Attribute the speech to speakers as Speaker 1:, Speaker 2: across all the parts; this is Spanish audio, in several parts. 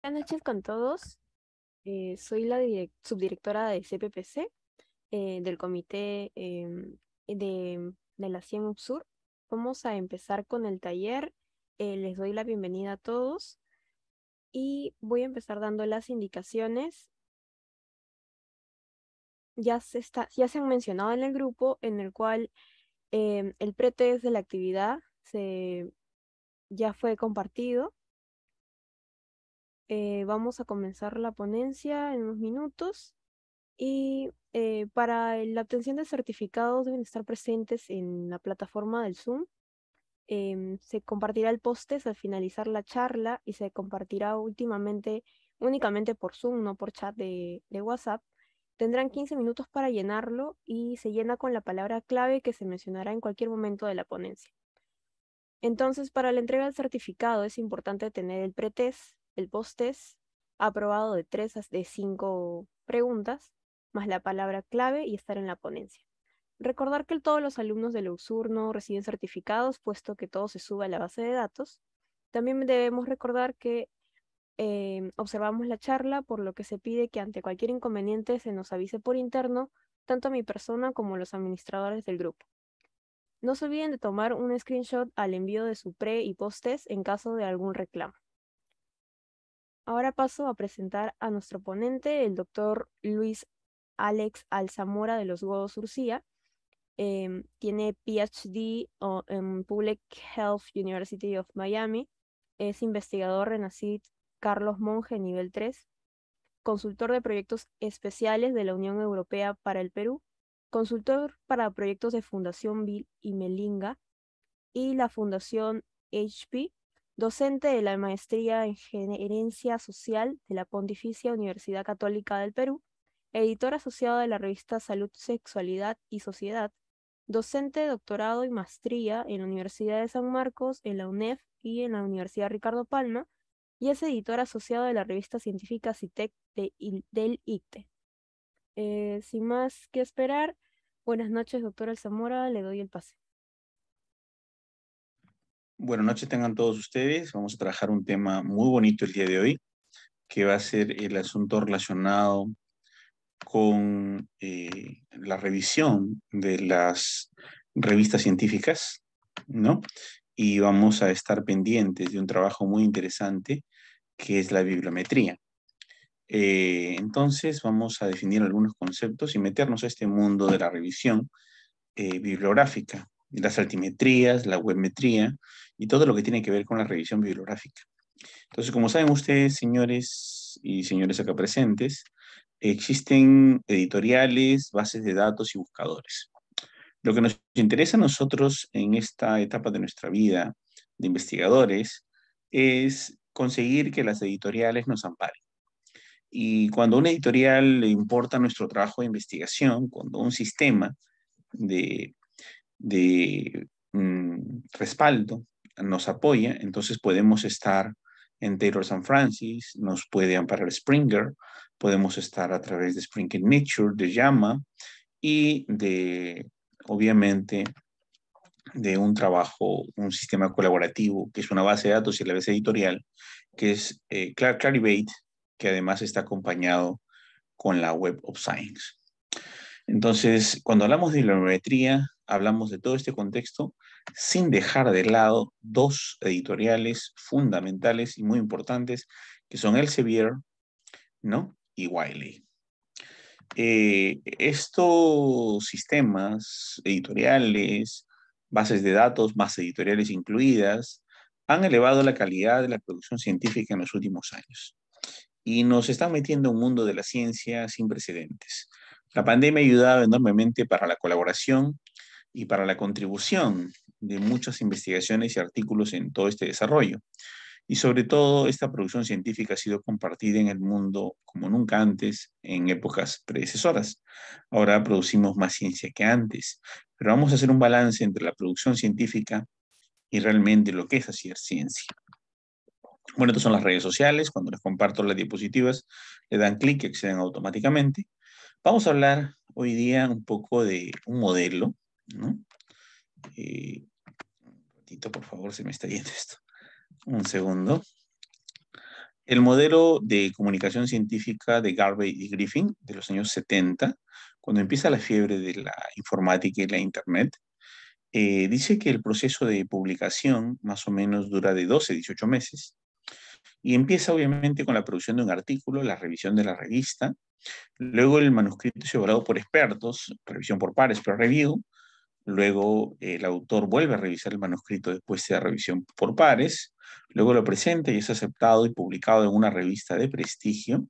Speaker 1: Buenas noches con todos. Soy la subdirectora de CPPC, del comité de la CIEM UPSUR. Vamos a empezar con el taller. Les doy la bienvenida a todos y voy a empezar dando las indicaciones. Ya se han mencionado en el grupo en el cual el pretest de la actividad ya fue compartido. Vamos a comenzar la ponencia en unos minutos. Y para la obtención de certificados deben estar presentes en la plataforma del Zoom. Se compartirá el post-test al finalizar la charla y se compartirá únicamente por Zoom, no por chat de WhatsApp. Tendrán 15 minutos para llenarlo y se llena con la palabra clave que se mencionará en cualquier momento de la ponencia. Entonces, para la entrega del certificado es importante tener el pretest, el post-test aprobado de 5 preguntas, más la palabra clave y estar en la ponencia. Recordar que todos los alumnos del UXUR no reciben certificados, puesto que todo se sube a la base de datos. También debemos recordar que observamos la charla, por lo que se pide que ante cualquier inconveniente se nos avise por interno, tanto a mi persona como a los administradores del grupo. No se olviden de tomar un screenshot al envío de su pre y post-test en caso de algún reclamo. Ahora paso a presentar a nuestro ponente, el doctor Luis Alex Alzamora de los Godos Urcía. Tiene PhD en Public Health University of Miami. Es investigador RENACID Carlos Monge nivel 3, consultor de proyectos especiales de la Unión Europea para el Perú, consultor para proyectos de Fundación Bill y Melinda y la Fundación HP, docente de la Maestría en Gerencia Social de la Pontificia Universidad Católica del Perú, editor asociado de la revista Salud, Sexualidad y Sociedad, docente de doctorado y maestría en la Universidad de San Marcos, en la UNEF y en la Universidad Ricardo Palma, y es editor asociado de la revista científica CITEC del ICTE. Sin más que esperar, buenas noches, doctora Alzamora, le doy el pase.
Speaker 2: Buenas noches tengan todos ustedes. Vamos a trabajar un tema muy bonito el día de hoy, que va a ser el asunto relacionado con la revisión de las revistas científicas, ¿no? Y vamos a estar pendientes de un trabajo muy interesante que es la bibliometría. Entonces vamos a definir algunos conceptos y meternos a este mundo de la revisión bibliográfica, las altimetrías, la webmetría y todo lo que tiene que ver con la revisión bibliográfica. Entonces, como saben ustedes, señores y señores acá presentes, existen editoriales, bases de datos y buscadores. Lo que nos interesa a nosotros en esta etapa de nuestra vida de investigadores es conseguir que las editoriales nos amparen. Y cuando a una editorial le importa nuestro trabajo de investigación, cuando un sistema de respaldo nos apoya, entonces podemos estar en Taylor San Francis, nos puede amparar Springer, podemos estar a través de Springer Nature, de Llama y obviamente, de un trabajo, un sistema colaborativo, que es una base de datos y a la vez editorial, que es Clarivate, que además está acompañado con la Web of Science. Entonces, cuando hablamos de bibliometría, hablamos de todo este contexto sin dejar de lado dos editoriales fundamentales y muy importantes, que son Elsevier, ¿no? Y Wiley. Estos sistemas editoriales, bases de datos más editoriales incluidas, han elevado la calidad de la producción científica en los últimos años y nos están metiendo a un mundo de la ciencia sin precedentes. La pandemia ha ayudado enormemente para la colaboración y para la contribución de muchas investigaciones y artículos en todo este desarrollo. Y sobre todo, esta producción científica ha sido compartida en el mundo como nunca antes en épocas predecesoras. Ahora producimos más ciencia que antes, pero vamos a hacer un balance entre la producción científica y realmente lo que es hacer ciencia. Bueno, estas son las redes sociales. Cuando les comparto las diapositivas, le dan clic y acceden automáticamente. Vamos a hablar hoy día un poco de un modelo, ¿no? Un ratito, por favor, se me está yendo esto. Un segundo. El modelo de comunicación científica de Garvey y Griffin de los años 70, cuando empieza la fiebre de la informática y la Internet, dice que el proceso de publicación más o menos dura de 12 a 18 meses y empieza obviamente con la producción de un artículo, la revisión de la revista, luego el manuscrito es evaluado por expertos, revisión por pares, peer review, luego el autor vuelve a revisar el manuscrito después de la revisión por pares, luego lo presenta y es aceptado y publicado en una revista de prestigio.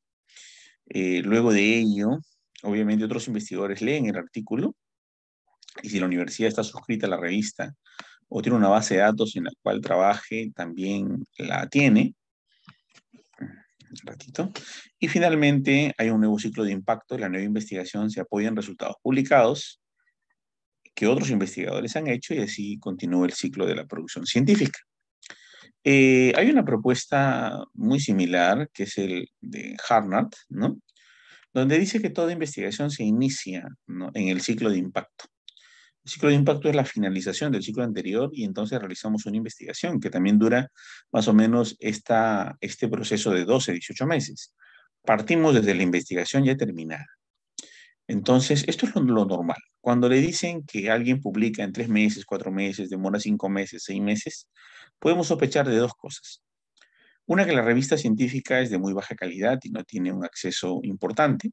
Speaker 2: Luego de ello, obviamente otros investigadores leen el artículo y si la universidad está suscrita a la revista o tiene una base de datos en la cual trabaje, también la tiene. Un ratito. Y finalmente hay un nuevo ciclo de impacto. La nueva investigación se apoya en resultados publicados que otros investigadores han hecho y así continúa el ciclo de la producción científica. Hay una propuesta muy similar que es el de Harnard, ¿no? Donde dice que toda investigación se inicia, ¿no?, en el ciclo de impacto. El ciclo de impacto es la finalización del ciclo anterior y entonces realizamos una investigación que también dura más o menos este proceso de 12 a 18 meses. Partimos desde la investigación ya terminada. Entonces, esto es lo normal. Cuando le dicen que alguien publica en 3 meses, 4 meses, demora 5 meses, 6 meses, podemos sospechar de dos cosas. Una, que la revista científica es de muy baja calidad y no tiene un acceso importante.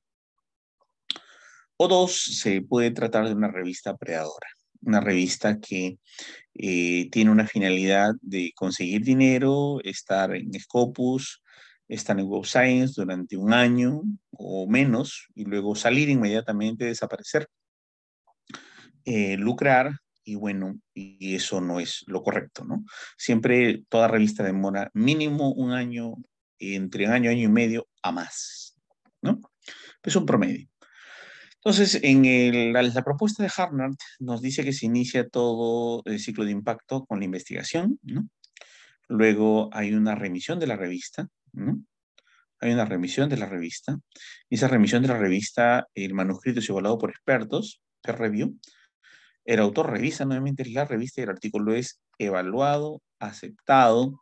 Speaker 2: O dos, se puede tratar de una revista predadora, una revista que tiene una finalidad de conseguir dinero, estar en Scopus, estar en Web Science durante un año o menos y luego salir inmediatamente, desaparecer, lucrar y bueno, y eso no es lo correcto, ¿no? Siempre toda revista demora mínimo un año, entre año y medio a más, ¿no? Es un promedio. Entonces, la propuesta de Harnard nos dice que se inicia todo el ciclo de impacto con la investigación, ¿no? Luego hay una remisión de la revista, ¿no? Hay una remisión de la revista. Y esa remisión de la revista, el manuscrito es evaluado por expertos, peer review. El autor revisa nuevamente la revista y el artículo es evaluado, aceptado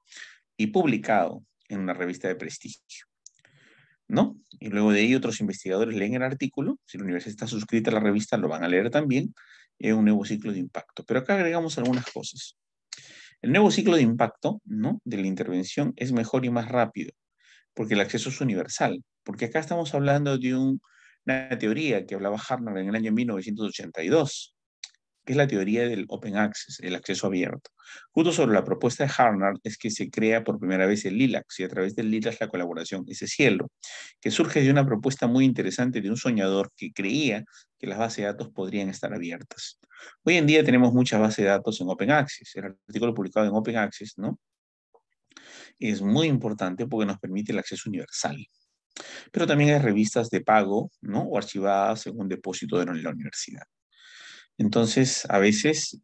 Speaker 2: y publicado en una revista de prestigio, ¿no? Y luego de ello otros investigadores leen el artículo, si la universidad está suscrita a la revista lo van a leer también, en un nuevo ciclo de impacto. Pero acá agregamos algunas cosas. El nuevo ciclo de impacto, ¿no?, de la intervención es mejor y más rápido, porque el acceso es universal, porque acá estamos hablando de una teoría que hablaba Hartner en el año 1982, que es la teoría del Open Access, el acceso abierto. Justo sobre la propuesta de Harnard es que se crea por primera vez el LILAC, y a través del LILAC la colaboración ese cielo, que surge de una propuesta muy interesante de un soñador que creía que las bases de datos podrían estar abiertas. Hoy en día tenemos muchas bases de datos en Open Access. El artículo publicado en Open Access, ¿no?, es muy importante porque nos permite el acceso universal. Pero también hay revistas de pago, ¿no?, o archivadas en un depósito de la universidad. Entonces, a veces,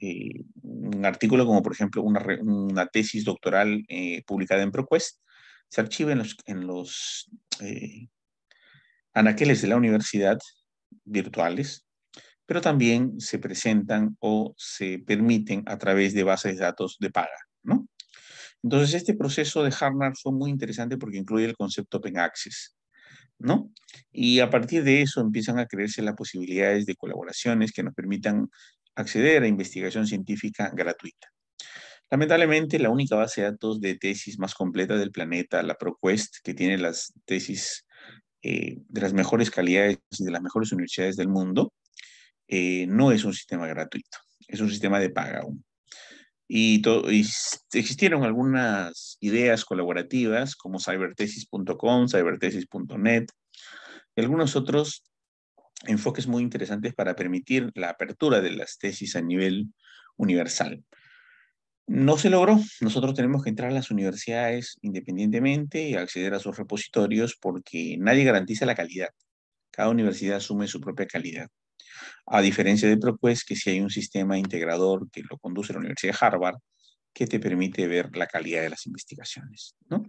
Speaker 2: un artículo como por ejemplo una tesis doctoral publicada en ProQuest se archiva en los anaqueles de la universidad virtuales, pero también se presentan o se permiten a través de bases de datos de paga, ¿no? Entonces, este proceso de Harnard fue muy interesante porque incluye el concepto Open Access, ¿no? Y a partir de eso empiezan a crearse las posibilidades de colaboraciones que nos permitan acceder a investigación científica gratuita. Lamentablemente, la única base de datos de tesis más completa del planeta, la ProQuest, que tiene las tesis de las mejores calidades y de las mejores universidades del mundo, no es un sistema gratuito, es un sistema de paga aún. Y existieron algunas ideas colaborativas como cybertesis.com, cybertesis.net y algunos otros enfoques muy interesantes para permitir la apertura de las tesis a nivel universal. No se logró. Nosotros tenemos que entrar a las universidades independientemente y acceder a sus repositorios porque nadie garantiza la calidad. Cada universidad asume su propia calidad. A diferencia de ProQuest, que sí hay un sistema integrador que lo conduce la Universidad de Harvard, que te permite ver la calidad de las investigaciones, ¿no?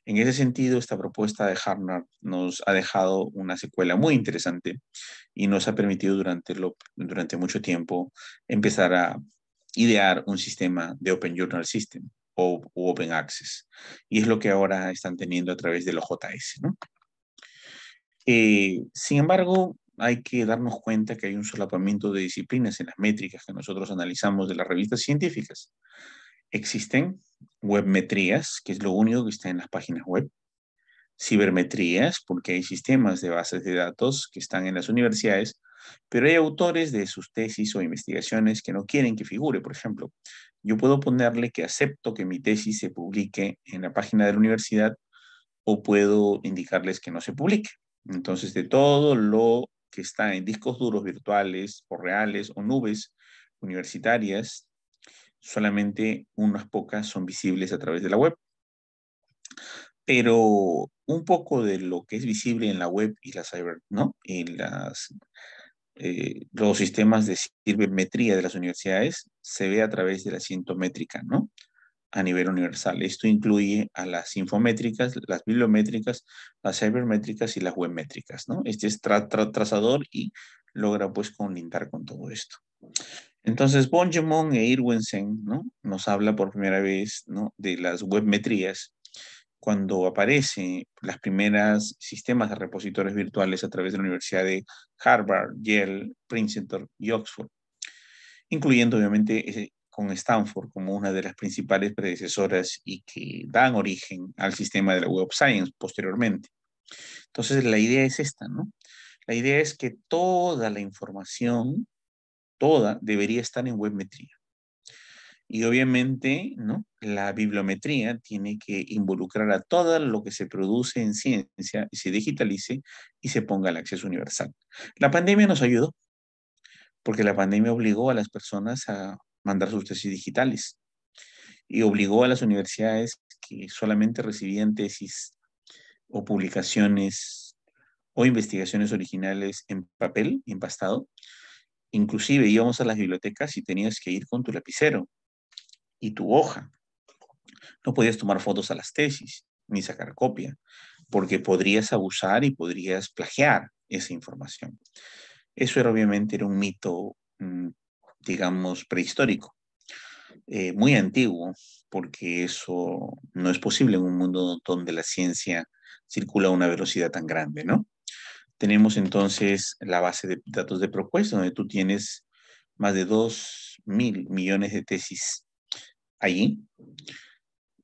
Speaker 2: En ese sentido, esta propuesta de Harvard nos ha dejado una secuela muy interesante y nos ha permitido durante mucho tiempo empezar a idear un sistema de Open Journal System. u Open Access. Y es lo que ahora están teniendo a través de los JS, ¿no? Sin embargo, hay que darnos cuenta que hay un solapamiento de disciplinas en las métricas que nosotros analizamos de las revistas científicas. Existen webmetrías, que es lo único que está en las páginas web, cibermetrías, porque hay sistemas de bases de datos que están en las universidades, pero hay autores de sus tesis o investigaciones que no quieren que figure. Por ejemplo, yo puedo ponerle que acepto que mi tesis se publique en la página de la universidad o puedo indicarles que no se publique. Entonces, de todo lo que está en discos duros virtuales o reales o nubes universitarias, solamente unas pocas son visibles a través de la web. Pero un poco de lo que es visible en la web y la cyber, ¿no? Y los sistemas de cibermetría de las universidades se ve a través de la cientométrica, ¿no? A nivel universal. Esto incluye a las infométricas, las bibliométricas, las cibermétricas y las webmétricas, ¿no? Este es trazador y logra pues conlindar con todo esto. Entonces, Bongemon e Irwensen, ¿no? Nos habla por primera vez, ¿no? De las webmetrías cuando aparecen las primeras sistemas de repositorios virtuales a través de la Universidad de Harvard, Yale, Princeton y Oxford, incluyendo obviamente con Stanford como una de las principales predecesoras y que dan origen al sistema de la Web of Science posteriormente. Entonces, la idea es esta, ¿no? La idea es que toda la información, toda, debería estar en webmetría. Y obviamente, ¿no? La bibliometría tiene que involucrar a todo lo que se produce en ciencia y se digitalice y se ponga al acceso universal. La pandemia nos ayudó porque la pandemia obligó a las personas a mandar sus tesis digitales y obligó a las universidades que solamente recibían tesis o publicaciones o investigaciones originales en papel, empastado. Inclusive íbamos a las bibliotecas y tenías que ir con tu lapicero y tu hoja. No podías tomar fotos a las tesis ni sacar copia, porque podrías abusar y podrías plagiar esa información. Eso era obviamente era un mito, digamos, prehistórico, muy antiguo, porque eso no es posible en un mundo donde la ciencia circula a una velocidad tan grande, ¿no? Tenemos entonces la base de datos de ProQuest, donde tú tienes más de 2.000 millones de tesis allí,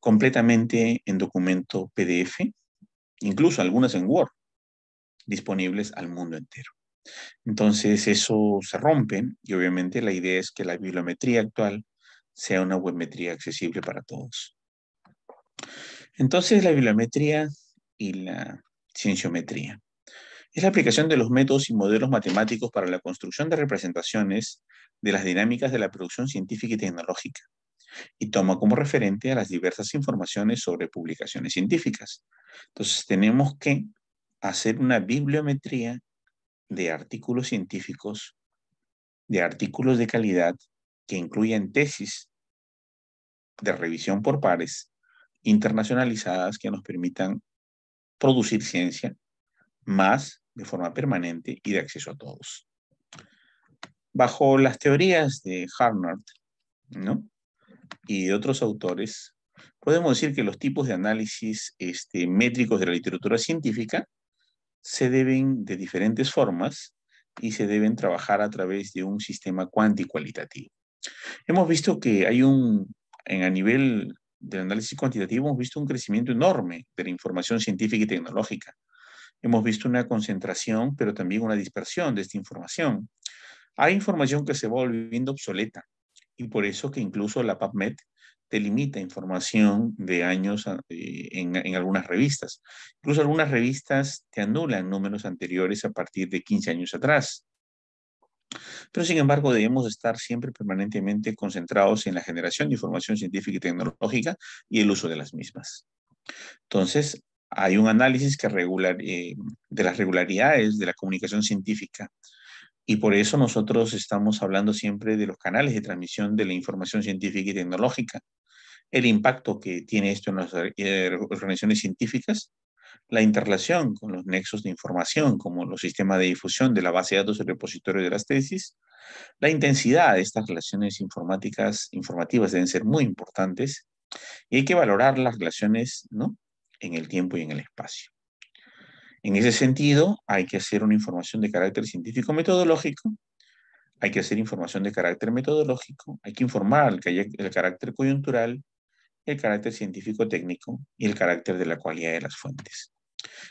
Speaker 2: completamente en documento PDF, incluso algunas en Word, disponibles al mundo entero. Entonces eso se rompe y obviamente la idea es que la bibliometría actual sea una webmetría accesible para todos. Entonces la bibliometría y la cienciometría es la aplicación de los métodos y modelos matemáticos para la construcción de representaciones de las dinámicas de la producción científica y tecnológica y toma como referente a las diversas informaciones sobre publicaciones científicas. Entonces tenemos que hacer una bibliometría de artículos científicos, de artículos de calidad que incluyan tesis de revisión por pares internacionalizadas que nos permitan producir ciencia más de forma permanente y de acceso a todos. Bajo las teorías de Harnard, ¿no? Y de otros autores, podemos decir que los tipos de análisis métricos de la literatura científica se deben de diferentes formas y se deben trabajar a través de un sistema cuantitativo. Hemos visto que hay a nivel del análisis cuantitativo, hemos visto un crecimiento enorme de la información científica y tecnológica. Hemos visto una concentración, pero también una dispersión de esta información. Hay información que se va volviendo obsoleta y por eso que incluso la PubMed te limita información de años en algunas revistas. Incluso algunas revistas te anulan números anteriores a partir de 15 años atrás. Pero sin embargo debemos estar siempre permanentemente concentrados en la generación de información científica y tecnológica y el uso de las mismas. Entonces, hay un análisis de las regularidades de la comunicación científica y por eso nosotros estamos hablando siempre de los canales de transmisión de la información científica y tecnológica, el impacto que tiene esto en las organizaciones científicas, la interrelación con los nexos de información, como los sistemas de difusión de la base de datos y repositorio de las tesis, la intensidad de estas relaciones informativas deben ser muy importantes Y hay que valorar las relaciones, ¿no?, en el tiempo y en el espacio. En ese sentido, hay que hacer una información de carácter científico-metodológico, hay que hacer información de carácter metodológico, hay que informar el carácter coyuntural, el carácter científico-técnico y el carácter de la cualidad de las fuentes.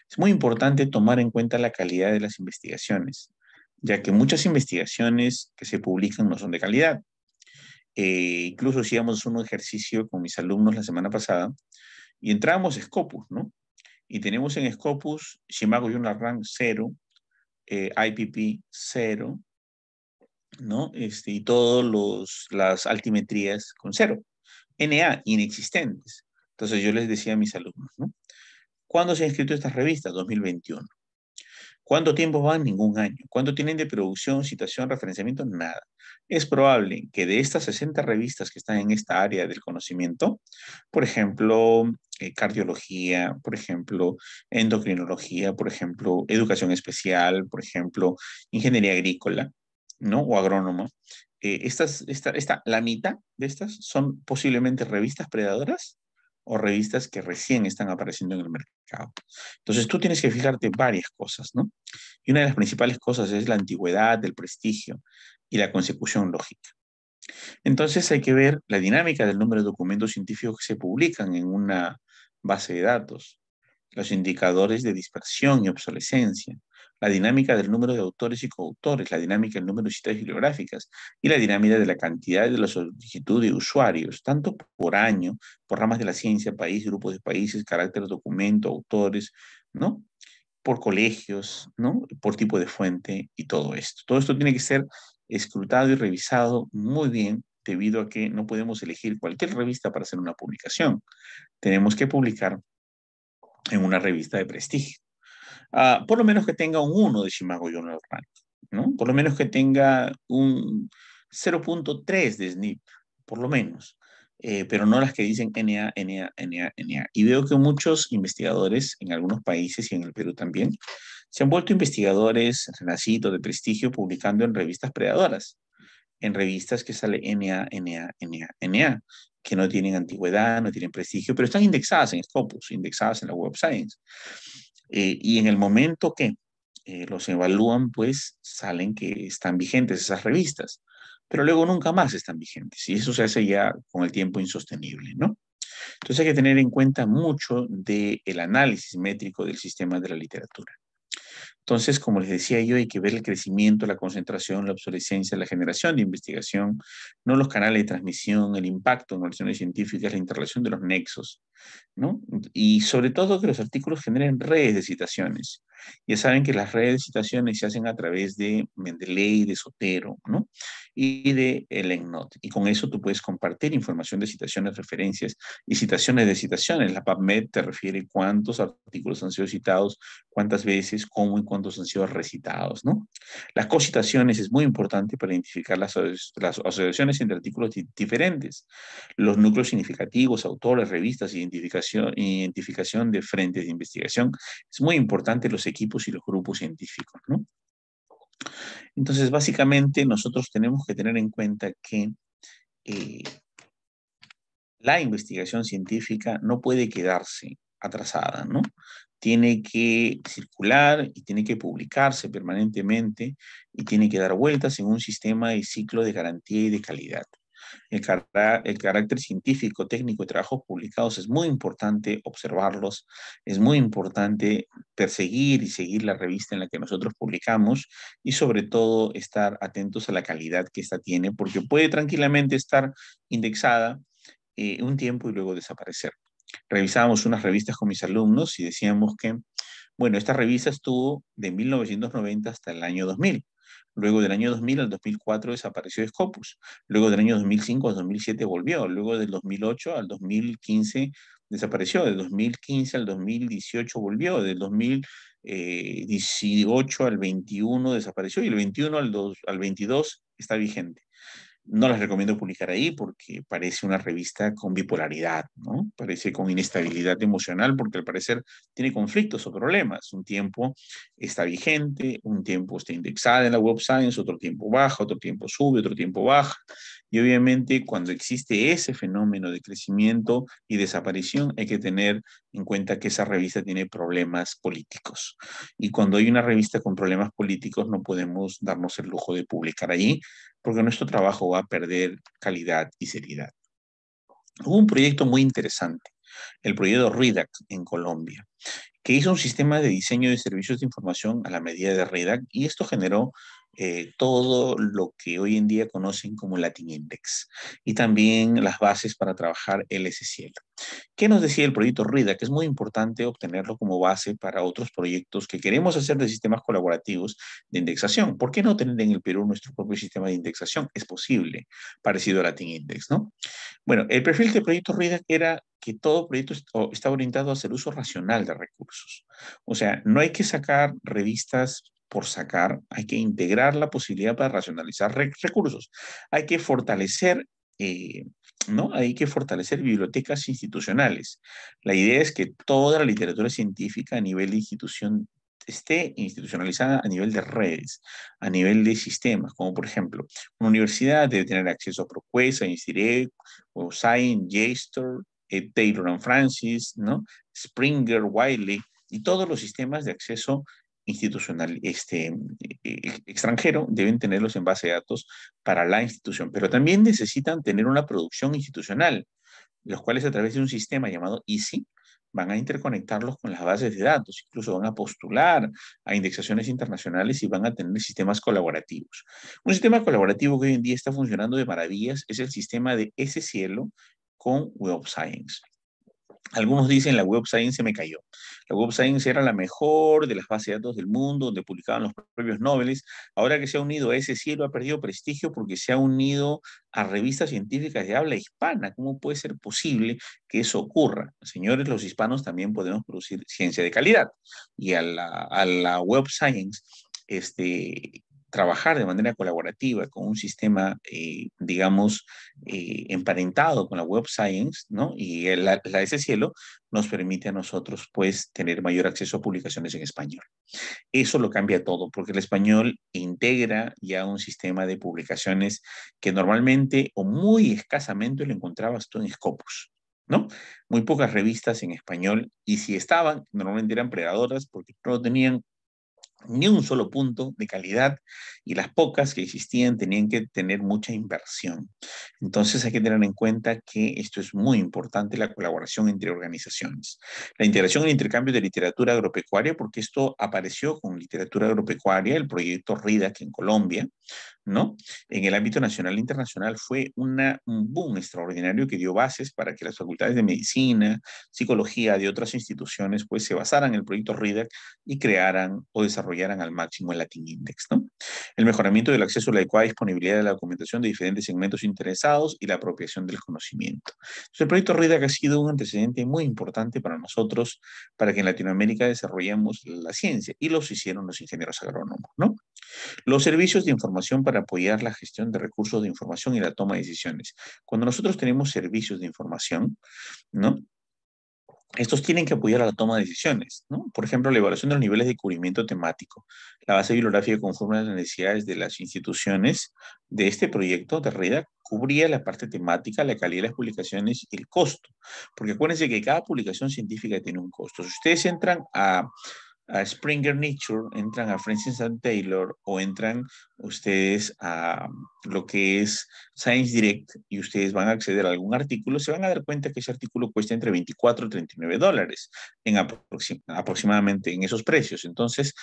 Speaker 2: Es muy importante tomar en cuenta la calidad de las investigaciones, ya que muchas investigaciones que se publican no son de calidad. Incluso hacíamos un ejercicio con mis alumnos la semana pasada y entramos a Scopus, ¿no? Y tenemos en Scopus Shimago Journal Rank 0, IPP 0, ¿no? Y todas las altimetrías con 0. NA, inexistentes. Entonces yo les decía a mis alumnos, ¿no? ¿Cuándo se han inscrito estas revistas? 2021. ¿Cuánto tiempo van? Ningún año. ¿Cuánto tienen de producción, citación, referenciamiento? Nada. Es probable que de estas 60 revistas que están en esta área del conocimiento, por ejemplo, cardiología, por ejemplo, endocrinología, por ejemplo, educación especial, por ejemplo, ingeniería agrícola, ¿no?, o agrónoma, la mitad de estas son posiblemente revistas predadoras o revistas que recién están apareciendo en el mercado. Entonces tú tienes que fijarte varias cosas, ¿no? Y una de las principales cosas es la antigüedad, el prestigio y la consecución lógica. Entonces hay que ver la dinámica del número de documentos científicos que se publican en una base de datos, los indicadores de dispersión y obsolescencia, la dinámica del número de autores y coautores, la dinámica del número de citas bibliográficas y la dinámica de la cantidad de la solicitud de usuarios, tanto por año, por ramas de la ciencia, país, grupos de países, carácter, documento, autores, ¿no?, por colegios, ¿no?, por tipo de fuente y todo esto. Todo esto tiene que ser escrutado y revisado muy bien debido a que no podemos elegir cualquier revista para hacer una publicación. Tenemos que publicar en una revista de prestigio. Por lo menos que tenga un 1 de Shimago Journal Rank, ¿no? Por lo menos que tenga un 0.3 de SNP, por lo menos. Pero no las que dicen NA, NA, NA, NA. Y veo que muchos investigadores en algunos países y en el Perú también se han vuelto investigadores renacidos de prestigio publicando en revistas predadoras, en revistas que sale NA, NA, NA, NA, que no tienen antigüedad, no tienen prestigio, pero están indexadas en Scopus, indexadas en la Web of Science. Y en el momento que los evalúan, pues salen que están vigentes esas revistas, pero luego nunca más están vigentes y eso se hace ya con el tiempo insostenible, ¿no? Entonces hay que tener en cuenta mucho del análisis métrico del sistema de la literatura. Entonces, como les decía yo, hay que ver el crecimiento, la concentración, la obsolescencia, la generación de investigación, no los canales de transmisión, el impacto en relaciones científicas, la interrelación de los nexos, ¿no? Y sobre todo que los artículos generen redes de citaciones. Ya saben que las redes de citaciones se hacen a través de Mendeley, de Sotero, ¿no?, y de el EndNote. Y con eso tú puedes compartir información de citaciones, referencias y citaciones de citaciones. La PubMed te refiere cuántos artículos han sido citados, cuántas veces, cómo y cuántos han sido recitados, ¿no? Las cocitaciones es muy importante para identificar las asociaciones entre artículos diferentes, los núcleos significativos, autores, revistas, identificación de frentes de investigación. Es muy importante los equipos y los grupos científicos, ¿no? Entonces, básicamente, nosotros tenemos que tener en cuenta que eh, la investigación científica no puede quedarse atrasada, ¿no? Tiene que circular y tiene que publicarse permanentemente y tiene que dar vueltas en un sistema y ciclo de garantía y de calidad. El carácter científico, técnico de trabajos publicados es muy importante observarlos, es muy importante perseguir y seguir la revista en la que nosotros publicamos y sobre todo estar atentos a la calidad que ésta tiene, porque puede tranquilamente estar indexada un tiempo y luego desaparecer. Revisábamos unas revistas con mis alumnos y decíamos que, bueno, esta revista estuvo de 1990 hasta el año 2000. Luego del año 2000 al 2004 desapareció Scopus. Luego del año 2005 al 2007 volvió. Luego del 2008 al 2015 desapareció. Del 2015 al 2018 volvió. Del 2018 al 21 desapareció. Y el 21 al 22 está vigente. No las recomiendo publicar ahí porque parece una revista con bipolaridad, ¿no? Parece con inestabilidad emocional porque al parecer tiene conflictos o problemas. Un tiempo está vigente, un tiempo está indexada en la Web Science, otro tiempo baja, otro tiempo sube, otro tiempo baja. Y obviamente cuando existe ese fenómeno de crecimiento y desaparición, hay que tener en cuenta que esa revista tiene problemas políticos. Y cuando hay una revista con problemas políticos, no podemos darnos el lujo de publicar allí, porque nuestro trabajo va a perder calidad y seriedad. Hubo un proyecto muy interesante, el proyecto REDAC en Colombia, que hizo un sistema de diseño de servicios de información a la medida de REDAC y esto generó todo lo que hoy en día conocen como Latin Index y también las bases para trabajar el SCL. ¿Qué nos decía el proyecto RIDA? Que es muy importante obtenerlo como base para otros proyectos que queremos hacer de sistemas colaborativos de indexación. ¿Por qué no tener en el Perú nuestro propio sistema de indexación? Es posible, parecido a Latin Index, ¿no? Bueno, el perfil del proyecto RIDA era que todo proyecto está orientado a hacer uso racional de recursos. O sea, no hay que sacar revistas por sacar, hay que integrar la posibilidad para racionalizar recursos. Hay que fortalecer ¿no? Hay que fortalecer bibliotecas institucionales. La idea es que toda la literatura científica a nivel de institución esté institucionalizada a nivel de redes, a nivel de sistemas, como por ejemplo, una universidad debe tener acceso a ProQuest, a INSTIRE, WebScience, JSTOR, Taylor and Francis, ¿no? Springer, Wiley, y todos los sistemas de acceso institucional extranjero deben tenerlos en base de datos para la institución, pero también necesitan tener una producción institucional, los cuales a través de un sistema llamado EASY van a interconectarlos con las bases de datos, incluso van a postular a indexaciones internacionales y van a tener sistemas colaborativos. Un sistema colaborativo que hoy en día está funcionando de maravillas es el sistema de ese cielo con Web Science. Algunos dicen la Web Science se me cayó. La Web Science era la mejor de las bases de datos del mundo, donde publicaban los premios Nobel. Ahora que se ha unido a ese cielo, ha perdido prestigio porque se ha unido a revistas científicas de habla hispana. ¿Cómo puede ser posible que eso ocurra? Señores, los hispanos también podemos producir ciencia de calidad. Y a la Web Science, trabajar de manera colaborativa con un sistema, digamos, emparentado con la Web Science, ¿no? Y la ese cielo nos permite a nosotros, pues, tener mayor acceso a publicaciones en español. Eso lo cambia todo, porque el español integra ya un sistema de publicaciones que normalmente o muy escasamente lo encontrabas tú en Scopus, ¿no? Muy pocas revistas en español, y si estaban, normalmente eran predadoras porque no tenían ni un solo punto de calidad y las pocas que existían tenían que tener mucha inversión. Entonces hay que tener en cuenta que esto es muy importante, la colaboración entre organizaciones. La integración e intercambio de literatura agropecuaria, porque esto apareció con literatura agropecuaria, el proyecto RIDAC en Colombia, ¿no? En el ámbito nacional e internacional fue un boom extraordinario que dio bases para que las facultades de medicina, psicología de otras instituciones pues se basaran en el proyecto RIDAC y crearan o desarrollaran al máximo el Latin Index, ¿no? El mejoramiento del acceso a la adecuada disponibilidad de la documentación de diferentes segmentos interesados y la apropiación del conocimiento. Entonces, el proyecto RIDAC ha sido un antecedente muy importante para nosotros, para que en Latinoamérica desarrollemos la ciencia, y los hicieron los ingenieros agrónomos, ¿no? Los servicios de información para apoyar la gestión de recursos de información y la toma de decisiones. Cuando nosotros tenemos servicios de información, ¿no? Estos tienen que apoyar a la toma de decisiones, ¿no? Por ejemplo, la evaluación de los niveles de cubrimiento temático. La base bibliográfica conforme a las necesidades de las instituciones de este proyecto de REDA cubría la parte temática, la calidad de las publicaciones y el costo. Porque acuérdense que cada publicación científica tiene un costo. Si ustedes entran a Springer Nature, entran a Francis and Taylor o entran ustedes a lo que es Science Direct y ustedes van a acceder a algún artículo, se van a dar cuenta que ese artículo cuesta entre 24 y $39 en aproximadamente en esos precios. Entonces,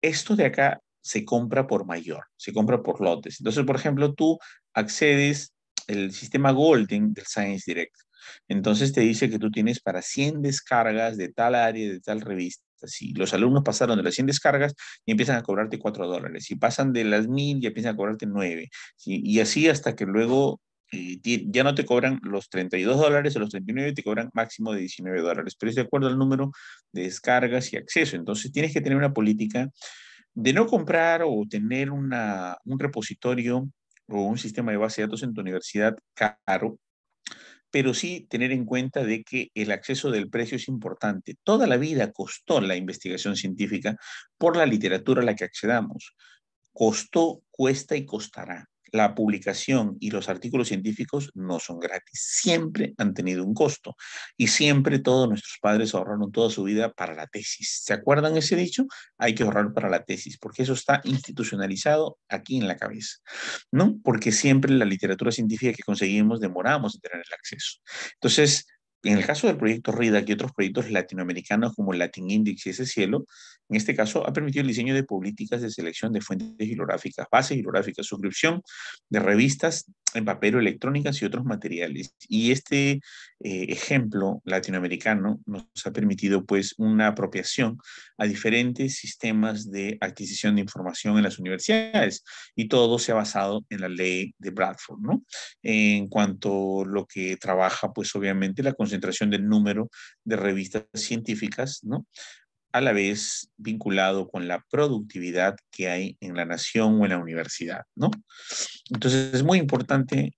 Speaker 2: esto de acá se compra por mayor, se compra por lotes. Entonces, por ejemplo, tú accedes el sistema Golden del Science Direct. Entonces te dice que tú tienes para 100 descargas de tal área, de tal revista. Si los alumnos pasaron de las 100 descargas y empiezan a cobrarte $4. Si pasan de las 1000 ya empiezan a cobrarte 9. ¿Sí? Y así hasta que luego ya no te cobran los $32 o los 39, te cobran máximo de $19. Pero es de acuerdo al número de descargas y acceso. Entonces tienes que tener una política de no comprar o tener un repositorio o un sistema de base de datos en tu universidad caro, pero sí tener en cuenta de que el acceso del precio es importante. Toda la vida costó la investigación científica por la literatura a la que accedamos. Costó, cuesta y costará. La publicación y los artículos científicos no son gratis, siempre han tenido un costo y siempre todos nuestros padres ahorraron toda su vida para la tesis. ¿Se acuerdan ese dicho? Hay que ahorrar para la tesis, porque eso está institucionalizado aquí en la cabeza, ¿no? Porque siempre la literatura científica que conseguimos demoramos en tener el acceso. Entonces, en el caso del proyecto RIDAC y otros proyectos latinoamericanos como Latin Index y ese cielo, en este caso ha permitido el diseño de políticas de selección de fuentes bibliográficas, bases bibliográficas, suscripción de revistas en papel o electrónicas y otros materiales. Y este ejemplo latinoamericano nos ha permitido pues una apropiación a diferentes sistemas de adquisición de información en las universidades y todo se ha basado en la ley de Bradford, ¿no? En cuanto a lo que trabaja pues obviamente la concentración del número de revistas científicas, ¿no? A la vez vinculado con la productividad que hay en la nación o en la universidad, ¿no? Entonces es muy importante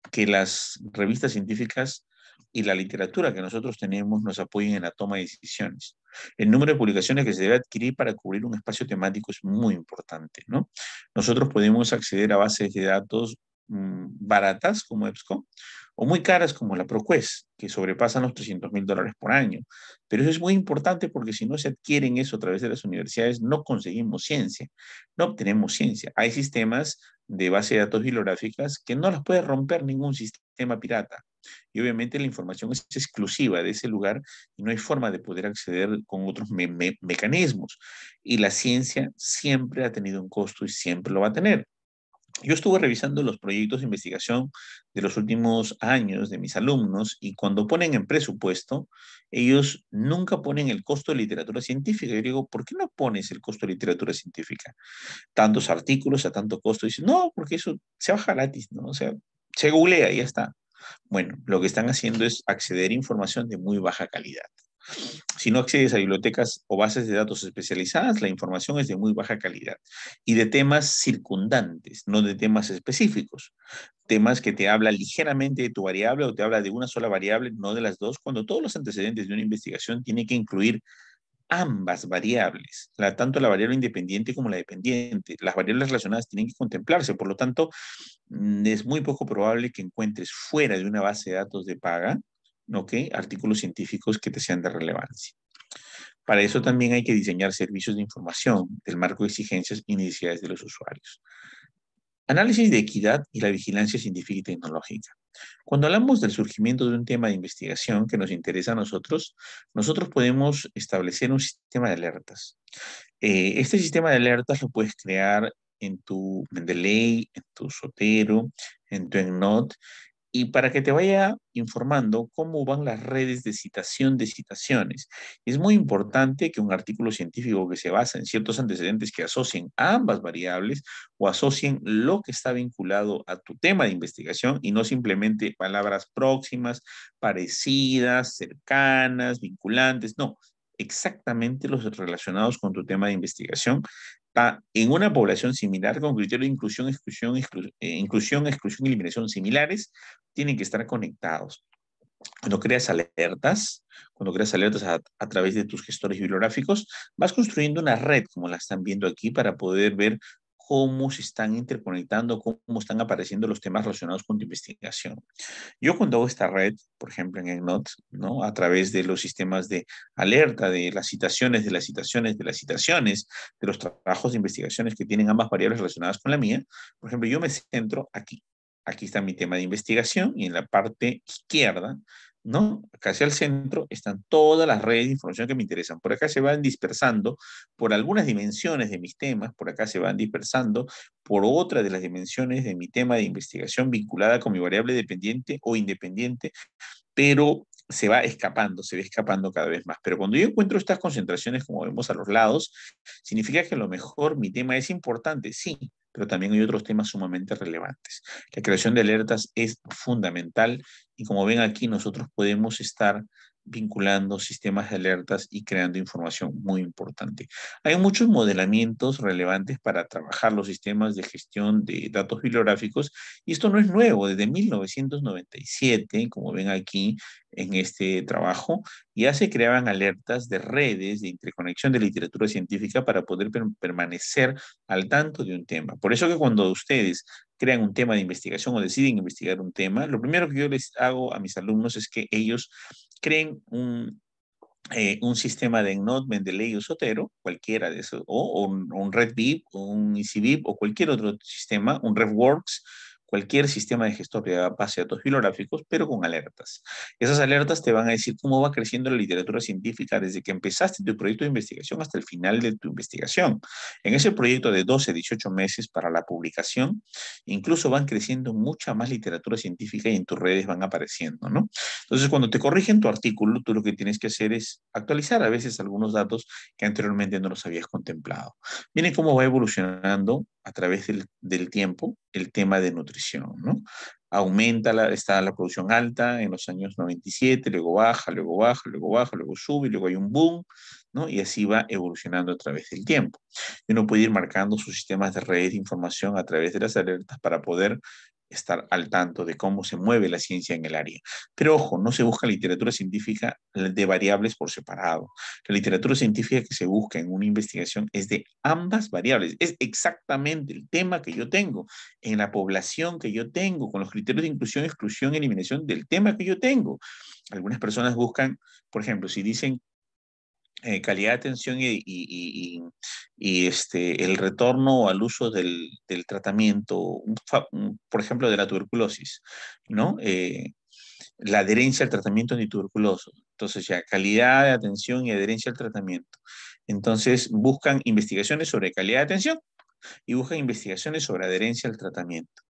Speaker 2: que las revistas científicas y la literatura que nosotros tenemos nos apoyen en la toma de decisiones. El número de publicaciones que se debe adquirir para cubrir un espacio temático es muy importante, ¿no? Nosotros podemos acceder a bases de datos baratas como EBSCO o muy caras como la ProQuest, que sobrepasan los $300,000 por año. Pero eso es muy importante porque si no se adquieren eso a través de las universidades, no conseguimos ciencia, no obtenemos ciencia. Hay sistemas de base de datos bibliográficas que no las puede romper ningún sistema pirata. Y obviamente la información es exclusiva de ese lugar y no hay forma de poder acceder con otros mecanismos. Y la ciencia siempre ha tenido un costo y siempre lo va a tener. Yo estuve revisando los proyectos de investigación de los últimos años de mis alumnos y cuando ponen en presupuesto, ellos nunca ponen el costo de literatura científica. Yo digo, ¿por qué no pones el costo de literatura científica? Tantos artículos a tanto costo. Dicen, no, porque eso se baja gratis, ¿no? O sea, se googlea y ya está. Bueno, lo que están haciendo es acceder a información de muy baja calidad. Si no accedes a bibliotecas o bases de datos especializadas, la información es de muy baja calidad y de temas circundantes, no de temas específicos. Temas que te hablan ligeramente de tu variable o te habla de una sola variable, no de las dos, cuando todos los antecedentes de una investigación tienen que incluir ambas variables, tanto la variable independiente como la dependiente. Las variables relacionadas tienen que contemplarse, por lo tanto, es muy poco probable que encuentres fuera de una base de datos de paga, ¿ok? Artículos científicos que te sean de relevancia. Para eso también hay que diseñar servicios de información del marco de exigencias y necesidades de los usuarios. Análisis de equidad y la vigilancia científica y tecnológica. Cuando hablamos del surgimiento de un tema de investigación que nos interesa a nosotros podemos establecer un sistema de alertas. Este sistema de alertas lo puedes crear en tu Mendeley, en tu Zotero, en tu EndNote, y para que te vaya informando cómo van las redes de citación de citaciones. Es muy importante que un artículo científico que se basa en ciertos antecedentes que asocien a ambas variables o asocien lo que está vinculado a tu tema de investigación y no simplemente palabras próximas, parecidas, cercanas, vinculantes, no, exactamente los relacionados con tu tema de investigación en una población similar con criterios de inclusión, exclusión y eliminación similares, tienen que estar conectados. Cuando creas alertas a través de tus gestores bibliográficos, vas construyendo una red, como la están viendo aquí, para poder ver cómo se están interconectando, cómo están apareciendo los temas relacionados con tu investigación. Yo cuando hago esta red, por ejemplo en EndNote, ¿no? A través de los sistemas de alerta, de las citaciones, de las citaciones, de las citaciones, de los trabajos de investigaciones que tienen ambas variables relacionadas con la mía, por ejemplo, yo me centro aquí. Aquí está mi tema de investigación y en la parte izquierda, ¿no? Acá hacia el centro están todas las redes de información que me interesan. Por acá se van dispersando por algunas dimensiones de mis temas, por acá se van dispersando por otra de las dimensiones de mi tema de investigación vinculada con mi variable dependiente o independiente, pero se va escapando cada vez más. Pero cuando yo encuentro estas concentraciones, como vemos a los lados, significa que a lo mejor mi tema es importante, sí, pero también hay otros temas sumamente relevantes. La creación de alertas es fundamental y como ven aquí, nosotros podemos estar vinculando sistemas de alertas y creando información muy importante. Hay muchos modelamientos relevantes para trabajar los sistemas de gestión de datos bibliográficos y esto no es nuevo. Desde 1997, como ven aquí en este trabajo, ya se creaban alertas de redes de interconexión de literatura científica para poder permanecer al tanto de un tema. Por eso que cuando ustedes crean un tema de investigación o deciden investigar un tema, lo primero que yo les hago a mis alumnos es que ellos creen un sistema de ENOD, Mendeley o Sotero, cualquiera de esos, o un RedVib, o un EasyVib, o cualquier otro sistema, un RevWorks, cualquier sistema de gestor de base de datos bibliográficos, pero con alertas. Esas alertas te van a decir cómo va creciendo la literatura científica desde que empezaste tu proyecto de investigación hasta el final de tu investigación. En ese proyecto de 12, 18 meses para la publicación, incluso van creciendo mucha más literatura científica y en tus redes van apareciendo, ¿no? Entonces, cuando te corrigen tu artículo, tú lo que tienes que hacer es actualizar a veces algunos datos que anteriormente no los habías contemplado. Miren cómo va evolucionando a través del tiempo el tema de nutrición, ¿no? Está la producción alta en los años 97, luego baja, luego baja, luego baja, luego sube, luego hay un boom, ¿no? Y así va evolucionando a través del tiempo. Y uno puede ir marcando sus sistemas de redes de información a través de las alertas para poder estar al tanto de cómo se mueve la ciencia en el área. Pero ojo, no se busca literatura científica de variables por separado. La literatura científica que se busca en una investigación es de ambas variables. Es exactamente el tema que yo tengo, en la población que yo tengo, con los criterios de inclusión, exclusión, eliminación del tema que yo tengo. Algunas personas buscan, por ejemplo, si dicen calidad de atención el retorno al uso del tratamiento, por ejemplo, de la tuberculosis, ¿no? La adherencia al tratamiento antituberculoso. Entonces, ya, calidad de atención y adherencia al tratamiento. Entonces, buscan investigaciones sobre calidad de atención y buscan investigaciones sobre adherencia al tratamiento.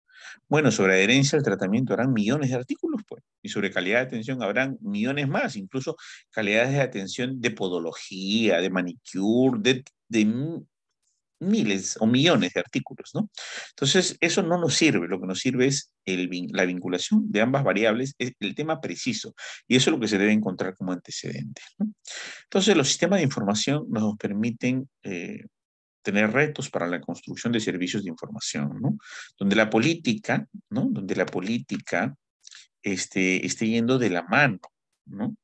Speaker 2: Bueno, sobre adherencia al tratamiento habrán millones de artículos, pues, y sobre calidad de atención habrán millones más, incluso calidades de atención de podología, de manicure, de miles o millones de artículos, ¿no? Entonces, eso no nos sirve, lo que nos sirve es la vinculación de ambas variables, es el tema preciso, y eso es lo que se debe encontrar como antecedente, ¿no? Entonces, los sistemas de información nos permiten tener retos para la construcción de servicios de información, ¿no? Donde la política, ¿no? Donde la política esté yendo de la mano, ¿no?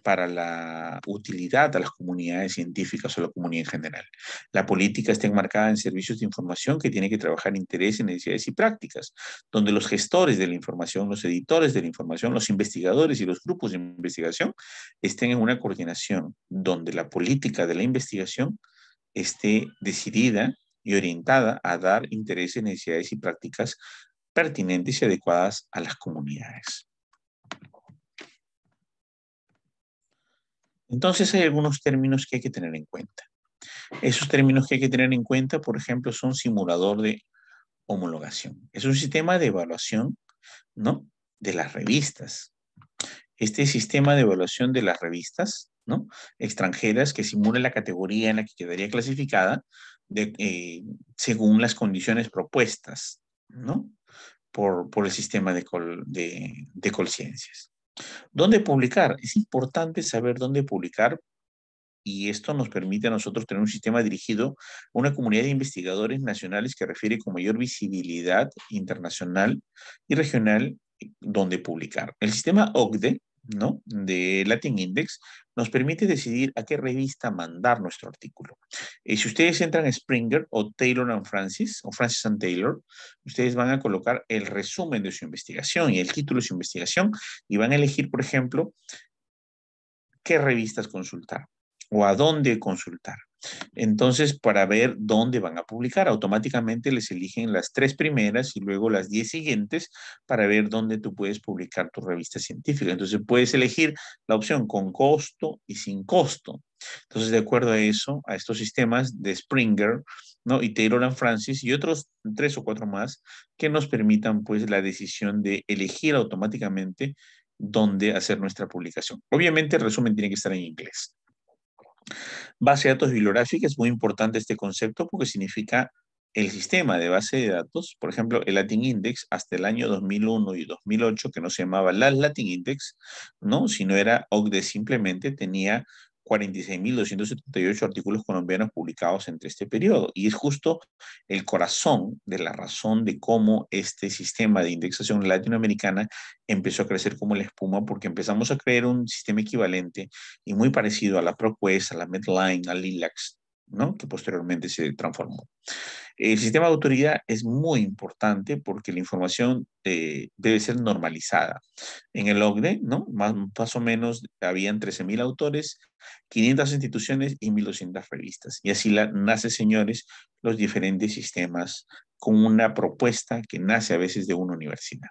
Speaker 2: Para la utilidad a las comunidades científicas o a la comunidad en general. La política está enmarcada en servicios de información que tiene que trabajar intereses, necesidades y prácticas, donde los gestores de la información, los editores de la información, los investigadores y los grupos de investigación estén en una coordinación, donde la política de la investigación esté decidida y orientada a dar intereses, necesidades y prácticas pertinentes y adecuadas a las comunidades. Entonces hay algunos términos que hay que tener en cuenta. Esos términos que hay que tener en cuenta, por ejemplo, son simulador de homologación. Es un sistema de evaluación, ¿no? De las revistas. Este sistema de evaluación de las revistas, ¿no? Extranjeras que simula la categoría en la que quedaría clasificada según las condiciones propuestas, ¿no? Por el sistema de Colciencias. ¿Dónde publicar? Es importante saber dónde publicar y esto nos permite a nosotros tener un sistema dirigido a una comunidad de investigadores nacionales que refiere con mayor visibilidad internacional y regional donde publicar. El sistema OCDE, ¿no? De Latin Index nos permite decidir a qué revista mandar nuestro artículo. Si ustedes entran a Springer o Taylor and Francis o Francis and Taylor, ustedes van a colocar el resumen de su investigación y el título de su investigación y van a elegir, por ejemplo, qué revistas consultar o a dónde consultar. Entonces, para ver dónde van a publicar, automáticamente les eligen las 3 primeras y luego las 10 siguientes para ver dónde tú puedes publicar tu revista científica. Entonces, puedes elegir la opción con costo y sin costo. Entonces, de acuerdo a eso, a estos sistemas de Springer, ¿no? Y Taylor and Francis y otros 3 o 4 más que nos permitan, pues, la decisión de elegir automáticamente dónde hacer nuestra publicación. Obviamente, el resumen tiene que estar en inglés. Base de datos bibliográfica, es muy importante este concepto porque significa el sistema de base de datos, por ejemplo, el Latin Index, hasta el año 2001 y 2008, que no se llamaba las Latin Index, ¿no? Sino era OCDE simplemente, tenía 46.278 artículos colombianos publicados entre este periodo. Y es justo el corazón de la razón de cómo este sistema de indexación latinoamericana empezó a crecer como la espuma, porque empezamos a crear un sistema equivalente y muy parecido a la ProQuest, a la Medline, a Lilacs, ¿no? Que posteriormente se transformó. El sistema de autoridad es muy importante porque la información debe ser normalizada. En el OCDE, ¿no? Más o menos habían 13.000 autores, 500 instituciones y 1.200 revistas. Y así nace, señores, los diferentes sistemas con una propuesta que nace a veces de una universidad.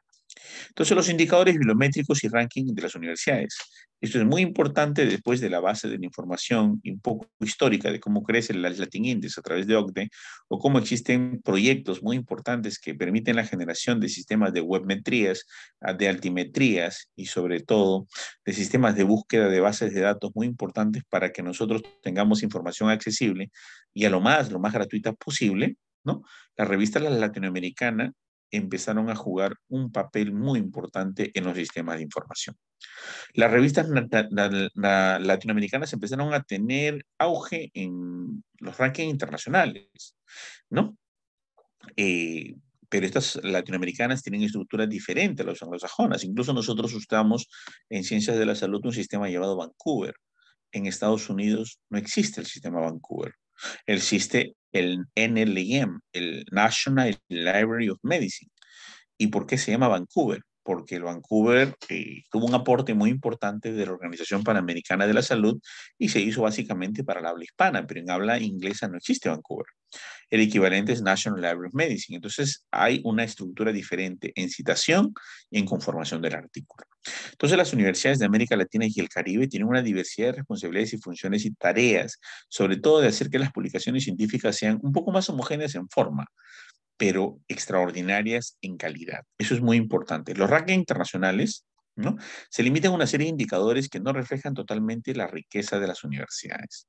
Speaker 2: Entonces, los indicadores bibliométricos y ranking de las universidades. Esto es muy importante después de la base de la información y un poco histórica de cómo crece el Latin Index a través de OCDE o cómo existen proyectos muy importantes que permiten la generación de sistemas de webmetrías, de altimetrías y sobre todo de sistemas de búsqueda de bases de datos muy importantes para que nosotros tengamos información accesible y a lo más gratuita posible, ¿no? La revista La Latinoamericana empezaron a jugar un papel muy importante en los sistemas de información. Las revistas latinoamericanas empezaron a tener auge en los rankings internacionales, ¿no? Eh, pero estas latinoamericanas tienen estructuras diferentes a las anglosajonas. Incluso nosotros usamos en ciencias de la salud un sistema llamado Vancouver. En Estados Unidos no existe el sistema Vancouver. Existe el NLM, el National Library of Medicine. ¿Y por qué se llama Vancouver? Porque el Vancouver tuvo un aporte muy importante de la Organización Panamericana de la Salud y se hizo básicamente para el habla hispana, pero en habla inglesa no existe Vancouver. El equivalente es National Library of Medicine. Entonces hay una estructura diferente en citación y en conformación del artículo. Entonces las universidades de América Latina y el Caribe tienen una diversidad de responsabilidades y funciones y tareas, sobre todo de hacer que las publicaciones científicas sean un poco más homogéneas en forma, pero extraordinarias en calidad. Eso es muy importante. Los rankings internacionales, ¿no? Se limitan a una serie de indicadores que no reflejan totalmente la riqueza de las universidades.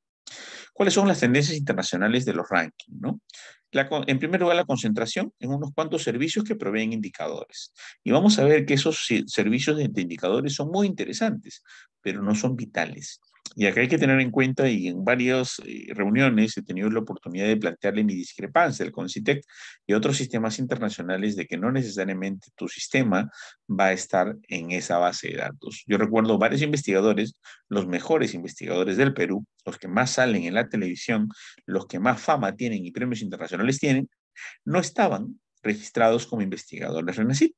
Speaker 2: ¿Cuáles son las tendencias internacionales de los rankings, no? En primer lugar, la concentración en unos cuantos servicios que proveen indicadores. Y vamos a ver que esos servicios de indicadores son muy interesantes, pero no son vitales. Y acá hay que tener en cuenta, y en varias reuniones he tenido la oportunidad de plantearle mi discrepancia al CONCITEC y otros sistemas internacionales de que no necesariamente tu sistema va a estar en esa base de datos. Yo recuerdo varios investigadores, los mejores investigadores del Perú, los que más salen en la televisión, los que más fama tienen y premios internacionales tienen, no estaban registrados como investigadores RENACYT,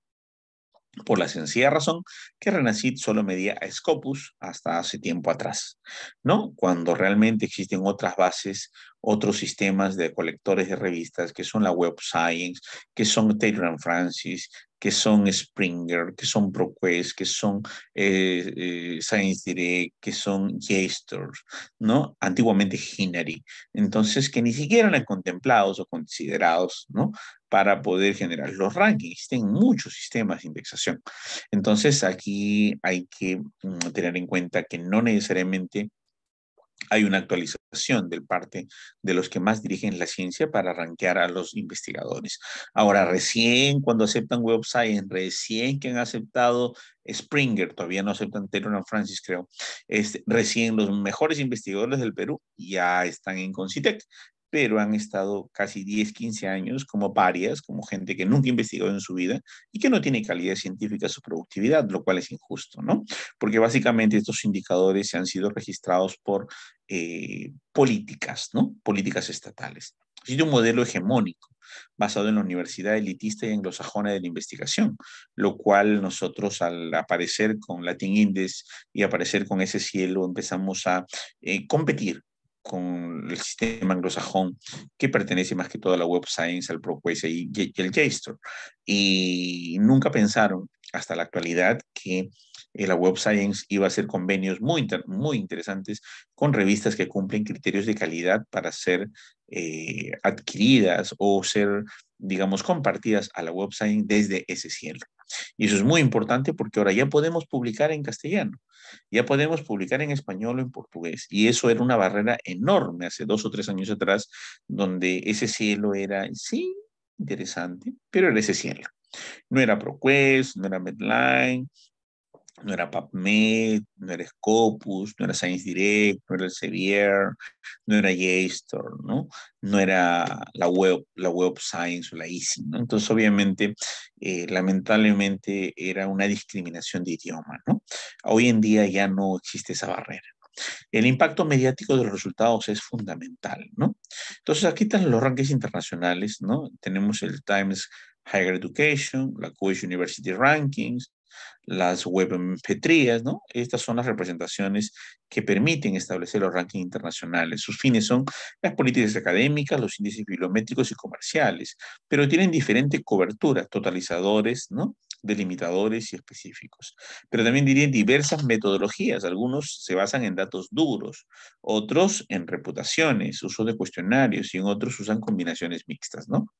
Speaker 2: por la sencilla razón que RENACYT solo medía a Scopus hasta hace tiempo atrás, ¿no? Cuando realmente existen otras bases, otros sistemas de colectores de revistas que son la Web Science, que son Taylor & Francis, que son Springer, que son ProQuest, que son Science Direct, que son JSTOR, ¿no? Antiguamente Hinary. Entonces, que ni siquiera eran contemplados o considerados, ¿no? Para poder generar los rankings. Existen muchos sistemas de indexación. Entonces, aquí hay que tener en cuenta que no necesariamente hay una actualización del parte de los que más dirigen la ciencia para rankear a los investigadores. Ahora, recién cuando aceptan Web Science, recién que han aceptado Springer, todavía no aceptan Taylor & Francis, creo, recién los mejores investigadores del Perú ya están en Concitec, pero han estado casi 10, 15 años como parias, como gente que nunca investigó en su vida y que no tiene calidad científica su productividad, lo cual es injusto, ¿no? Porque básicamente estos indicadores se han sido registrados por políticas, ¿no? Políticas estatales. Existe un modelo hegemónico basado en la universidad elitista y anglosajona de la investigación, lo cual nosotros al aparecer con Latin Index y aparecer con ese cielo empezamos a competir con el sistema anglosajón que pertenece más que todo a la Web Science, al ProQuest y el JSTOR. Y nunca pensaron hasta la actualidad que la Web Science iba a hacer convenios muy interesantes con revistas que cumplen criterios de calidad para ser adquiridas o ser, digamos, compartidas a la Web Science desde ese cielo. Y eso es muy importante porque ahora ya podemos publicar en castellano, ya podemos publicar en español o en portugués. Y eso era una barrera enorme hace 2 o 3 años atrás, donde ese cielo era, sí, interesante, pero era ese cielo. No era ProQuest, no era Medline, no era PubMed, no era Scopus, no era ScienceDirect, no era Elsevier, no era JSTOR, ¿no? No era la web Science o la Easy, ¿no? Entonces, obviamente, lamentablemente, era una discriminación de idioma, ¿no? Hoy en día ya no existe esa barrera. El impacto mediático de los resultados es fundamental, ¿no? Entonces, aquí están los rankings internacionales, ¿no? Tenemos el Times Higher Education, la Queen's University Rankings, las webmetrías, ¿no? Estas son las representaciones que permiten establecer los rankings internacionales. Sus fines son las políticas académicas, los índices bibliométricos y comerciales, pero tienen diferente cobertura, totalizadores, ¿no? Delimitadores y específicos. Pero también diría diversas metodologías. Algunos se basan en datos duros, otros en reputaciones, uso de cuestionarios y en otros usan combinaciones mixtas, ¿no?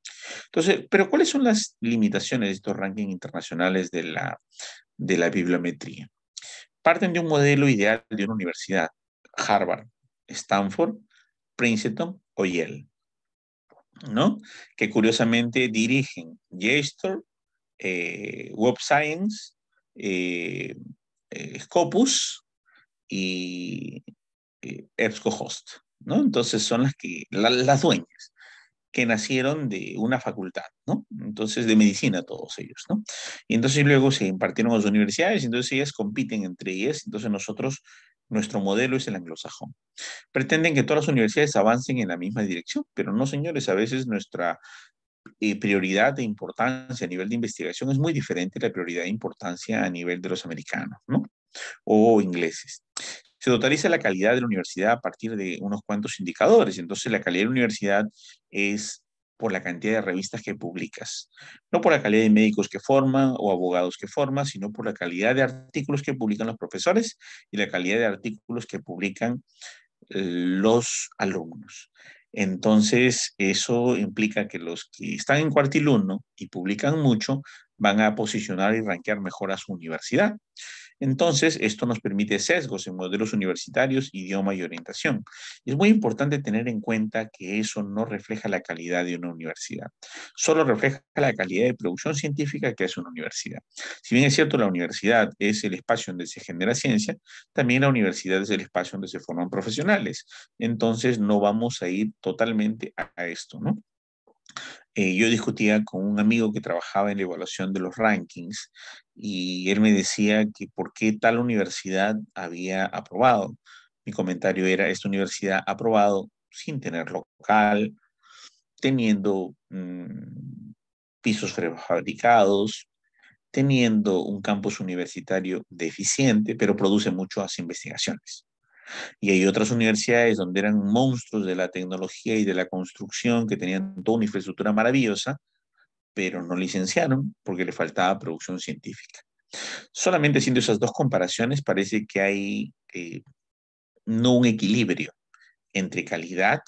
Speaker 2: Entonces, pero ¿cuáles son las limitaciones de estos rankings internacionales de la bibliometría? Parten de un modelo ideal de una universidad, Harvard, Stanford, Princeton o Yale, ¿no? Que curiosamente dirigen JSTOR, Web Science, eh, Scopus y EBSCOhost, ¿no? Entonces son las dueñas que nacieron de una facultad, ¿no? Entonces, de medicina todos ellos, ¿no? Y entonces luego se impartieron a las universidades, entonces ellas compiten entre ellas, entonces nuestro modelo es el anglosajón. Pretenden que todas las universidades avancen en la misma dirección, pero no, señores, a veces nuestra prioridad de importancia a nivel de investigación es muy diferente a la prioridad de importancia a nivel de los americanos, ¿no? O ingleses. Se totaliza la calidad de la universidad a partir de unos cuantos indicadores. Entonces, la calidad de la universidad es por la cantidad de revistas que publicas, no por la calidad de médicos que forman o abogados que forman, sino por la calidad de artículos que publican los profesores y la calidad de artículos que publican los alumnos. Entonces, eso implica que los que están en cuartil 1 y publican mucho van a posicionar y rankear mejor a su universidad. Entonces, esto nos permite sesgos en modelos universitarios, idioma y orientación. Y es muy importante tener en cuenta que eso no refleja la calidad de una universidad, solo refleja la calidad de producción científica que es una universidad. Si bien es cierto, la universidad es el espacio donde se genera ciencia, también la universidad es el espacio donde se forman profesionales. Entonces, no vamos a ir totalmente a esto, ¿no? Yo discutía con un amigo que trabajaba en la evaluación de los rankings y él me decía que por qué tal universidad había aprobado. Mi comentario era, esta universidad ha aprobado sin tener local, teniendo pisos prefabricados, teniendo un campus universitario deficiente, pero produce muchas investigaciones. Y hay otras universidades donde eran monstruos de la tecnología y de la construcción, que tenían toda una infraestructura maravillosa, pero no licenciaron porque le faltaba producción científica. Solamente haciendo esas dos comparaciones parece que hay no un equilibrio entre calidad,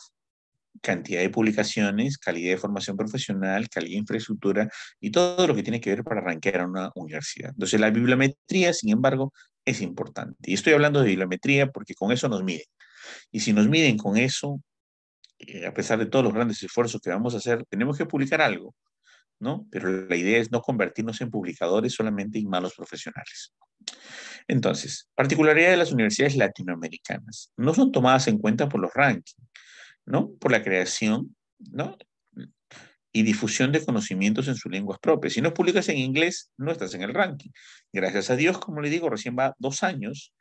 Speaker 2: cantidad de publicaciones, calidad de formación profesional, calidad de infraestructura y todo lo que tiene que ver para arrancar a una universidad. Entonces la bibliometría, sin embargo, es importante. Y estoy hablando de bibliometría porque con eso nos miden. Y si nos miden con eso, a pesar de todos los grandes esfuerzos que vamos a hacer, tenemos que publicar algo, ¿no? Pero la idea es no convertirnos en publicadores solamente en malos profesionales. Entonces, particularidad de las universidades latinoamericanas. No son tomadas en cuenta por los rankings, ¿no? Por la creación, ¿no? Y difusión de conocimientos en sus lenguas propias. Si no publicas en inglés, no estás en el ranking. Gracias a Dios, como le digo, recién va 2 años,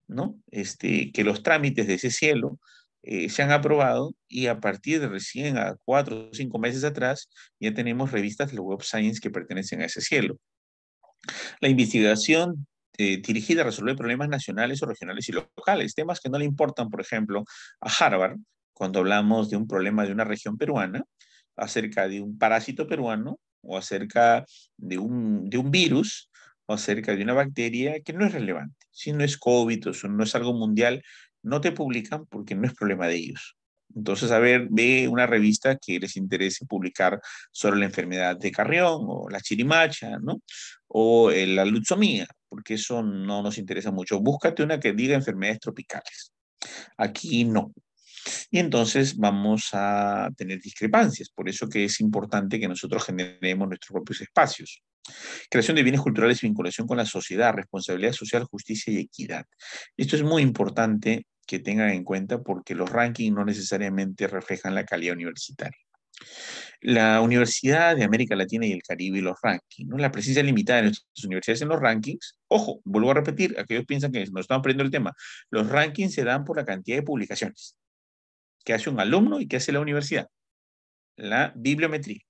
Speaker 2: ¿no? Que los trámites de ese cielo se han aprobado y a partir de recién a 4 o 5 meses atrás ya tenemos revistas de la Web Science que pertenecen a ese cielo. La investigación dirigida a resolver problemas nacionales o regionales y locales, temas que no le importan, por ejemplo, a Harvard, cuando hablamos de un problema de una región peruana, acerca de un parásito peruano, o acerca de un virus, o acerca de una bacteria que no es relevante. Si no es COVID o si no es algo mundial, no te publican porque no es problema de ellos. Entonces, a ver, ve una revista que les interese publicar sobre la enfermedad de Carrión o la chirimacha, ¿no? o la lutsomía, porque eso no nos interesa mucho. Búscate una que diga enfermedades tropicales. Aquí no. Y entonces vamos a tener discrepancias. Por eso que es importante que nosotros generemos nuestros propios espacios. Creación de bienes culturales y vinculación con la sociedad, responsabilidad social, justicia y equidad. Esto es muy importante que tengan en cuenta porque los rankings no necesariamente reflejan la calidad universitaria. La Universidad de América Latina y el Caribe y los rankings, ¿no? La presencia limitada de nuestras universidades en los rankings, ojo, vuelvo a repetir, aquellos piensan que nos estamos perdiendo el tema, los rankings se dan por la cantidad de publicaciones que hace un alumno y que hace la universidad, la bibliometría.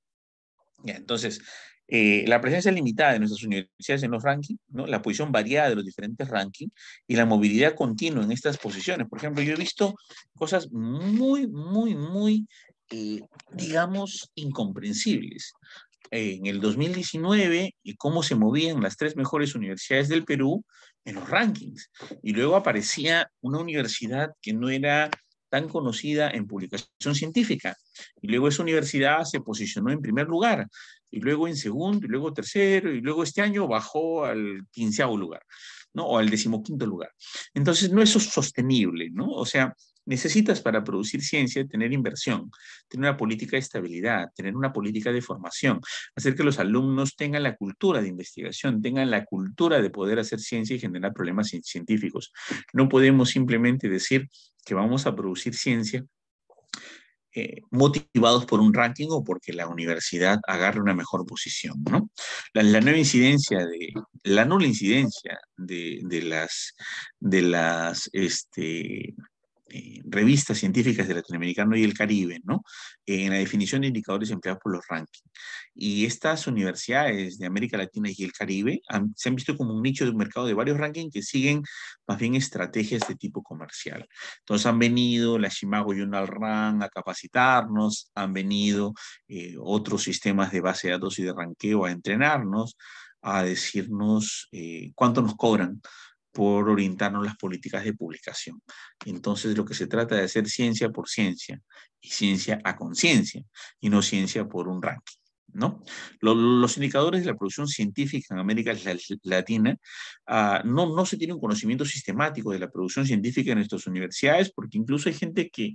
Speaker 2: Ya, entonces, la presencia limitada de nuestras universidades en los rankings, ¿no? La posición variada de los diferentes rankings y la movilidad continua en estas posiciones. Por ejemplo, yo he visto cosas muy, digamos, incomprensibles. En el 2019, y cómo se movían las tres mejores universidades del Perú en los rankings. Y luego aparecía una universidad que no era tan conocida en publicación científica. Y luego esa universidad se posicionó en primer lugar, y luego en segundo, y luego tercero, y luego este año bajó al 15º lugar, ¿no? O al 15º lugar. Entonces, no es sostenible, ¿no? O sea, necesitas para producir ciencia tener inversión, tener una política de estabilidad, tener una política de formación, hacer que los alumnos tengan la cultura de investigación, tengan la cultura de poder hacer ciencia y generar problemas científicos. No podemos simplemente decir que vamos a producir ciencia motivados por un ranking o porque la universidad agarre una mejor posición, ¿no? La nueva incidencia la nula incidencia de las revistas científicas del Latinoamericano y el Caribe, ¿no? En la definición de indicadores empleados por los rankings. Y estas universidades de América Latina y el Caribe se han visto como un nicho de un mercado de varios rankings que siguen más bien estrategias de tipo comercial. Entonces han venido la Shimago Journal Rank a capacitarnos, han venido otros sistemas de base de datos y de ranqueo a entrenarnos, a decirnos cuánto nos cobran por orientarnos las políticas de publicación. Entonces, lo que se trata de hacer ciencia por ciencia y ciencia a conciencia y no ciencia por un ranking, ¿no? Los indicadores de la producción científica en América Latina no se tiene un conocimiento sistemático de la producción científica en nuestras universidades porque incluso hay gente que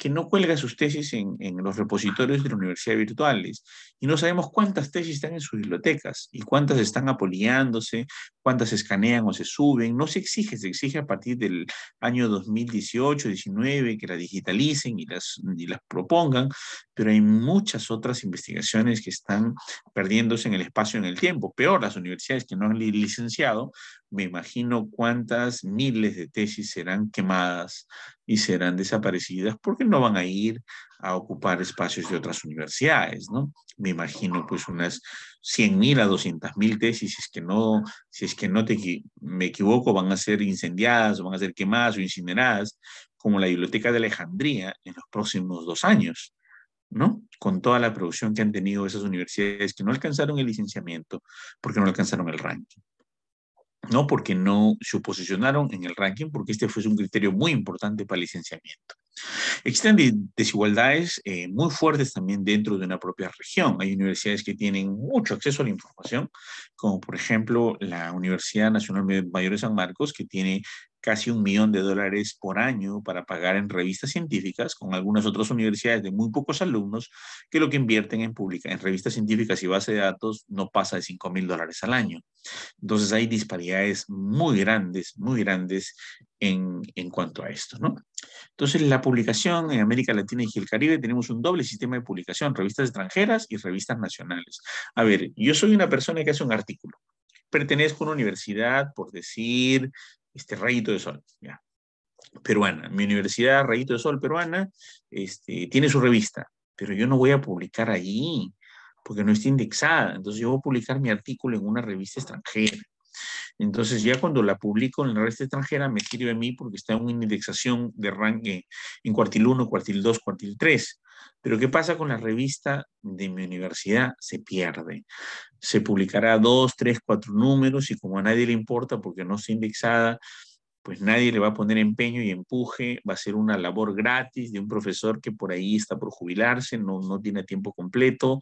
Speaker 2: no cuelga sus tesis en los repositorios de la universidad virtuales y no sabemos cuántas tesis están en sus bibliotecas y cuántas están apoliándose, cuántas se escanean o se suben. No se exige a partir del año 2018, 19 que las digitalicen y las propongan, pero hay muchas otras investigaciones que están perdiéndose en el espacio, en el tiempo. Peor, las universidades que no han licenciado, me imagino cuántas miles de tesis serán quemadas y serán desaparecidas porque no van a ir a ocupar espacios de otras universidades, ¿no? Me imagino pues unas 100.000 a 200.000 tesis, si es que no me equivoco, van a ser incendiadas o van a ser quemadas o incineradas, como la Biblioteca de Alejandría en los próximos 2 años, ¿no? Con toda la producción que han tenido esas universidades que no alcanzaron el licenciamiento porque no alcanzaron el ranking. No porque no se posicionaron en el ranking, porque este fue un criterio muy importante para el licenciamiento. Existen desigualdades muy fuertes también dentro de una propia región. Hay universidades que tienen mucho acceso a la información, como por ejemplo la Universidad Nacional Mayor de San Marcos, que tiene casi $1.000.000 por año para pagar en revistas científicas, con algunas otras universidades de muy pocos alumnos que lo que invierten en revistas científicas y base de datos no pasa de $5.000 al año. Entonces hay disparidades muy grandes en cuanto a esto, ¿no? Entonces, la publicación en América Latina y el Caribe tenemos un doble sistema de publicación, revistas extranjeras y revistas nacionales. A ver, yo soy una persona que hace un artículo. Pertenezco a una universidad, por decir, Rayito de Sol, ya, peruana. Mi universidad, Rayito de Sol, peruana, tiene su revista, pero yo no voy a publicar allí porque no está indexada. Entonces, yo voy a publicar mi artículo en una revista extranjera. Entonces ya cuando la publico en la revista extranjera me sirve a mí porque está en una indexación de ranking en cuartil 1, cuartil 2, cuartil 3. Pero ¿qué pasa con la revista de mi universidad? Se pierde. Se publicará 2, 3, 4 números y como a nadie le importa porque no está indexada, pues nadie le va a poner empeño y empuje, va a ser una labor gratis de un profesor que por ahí está por jubilarse, no tiene tiempo completo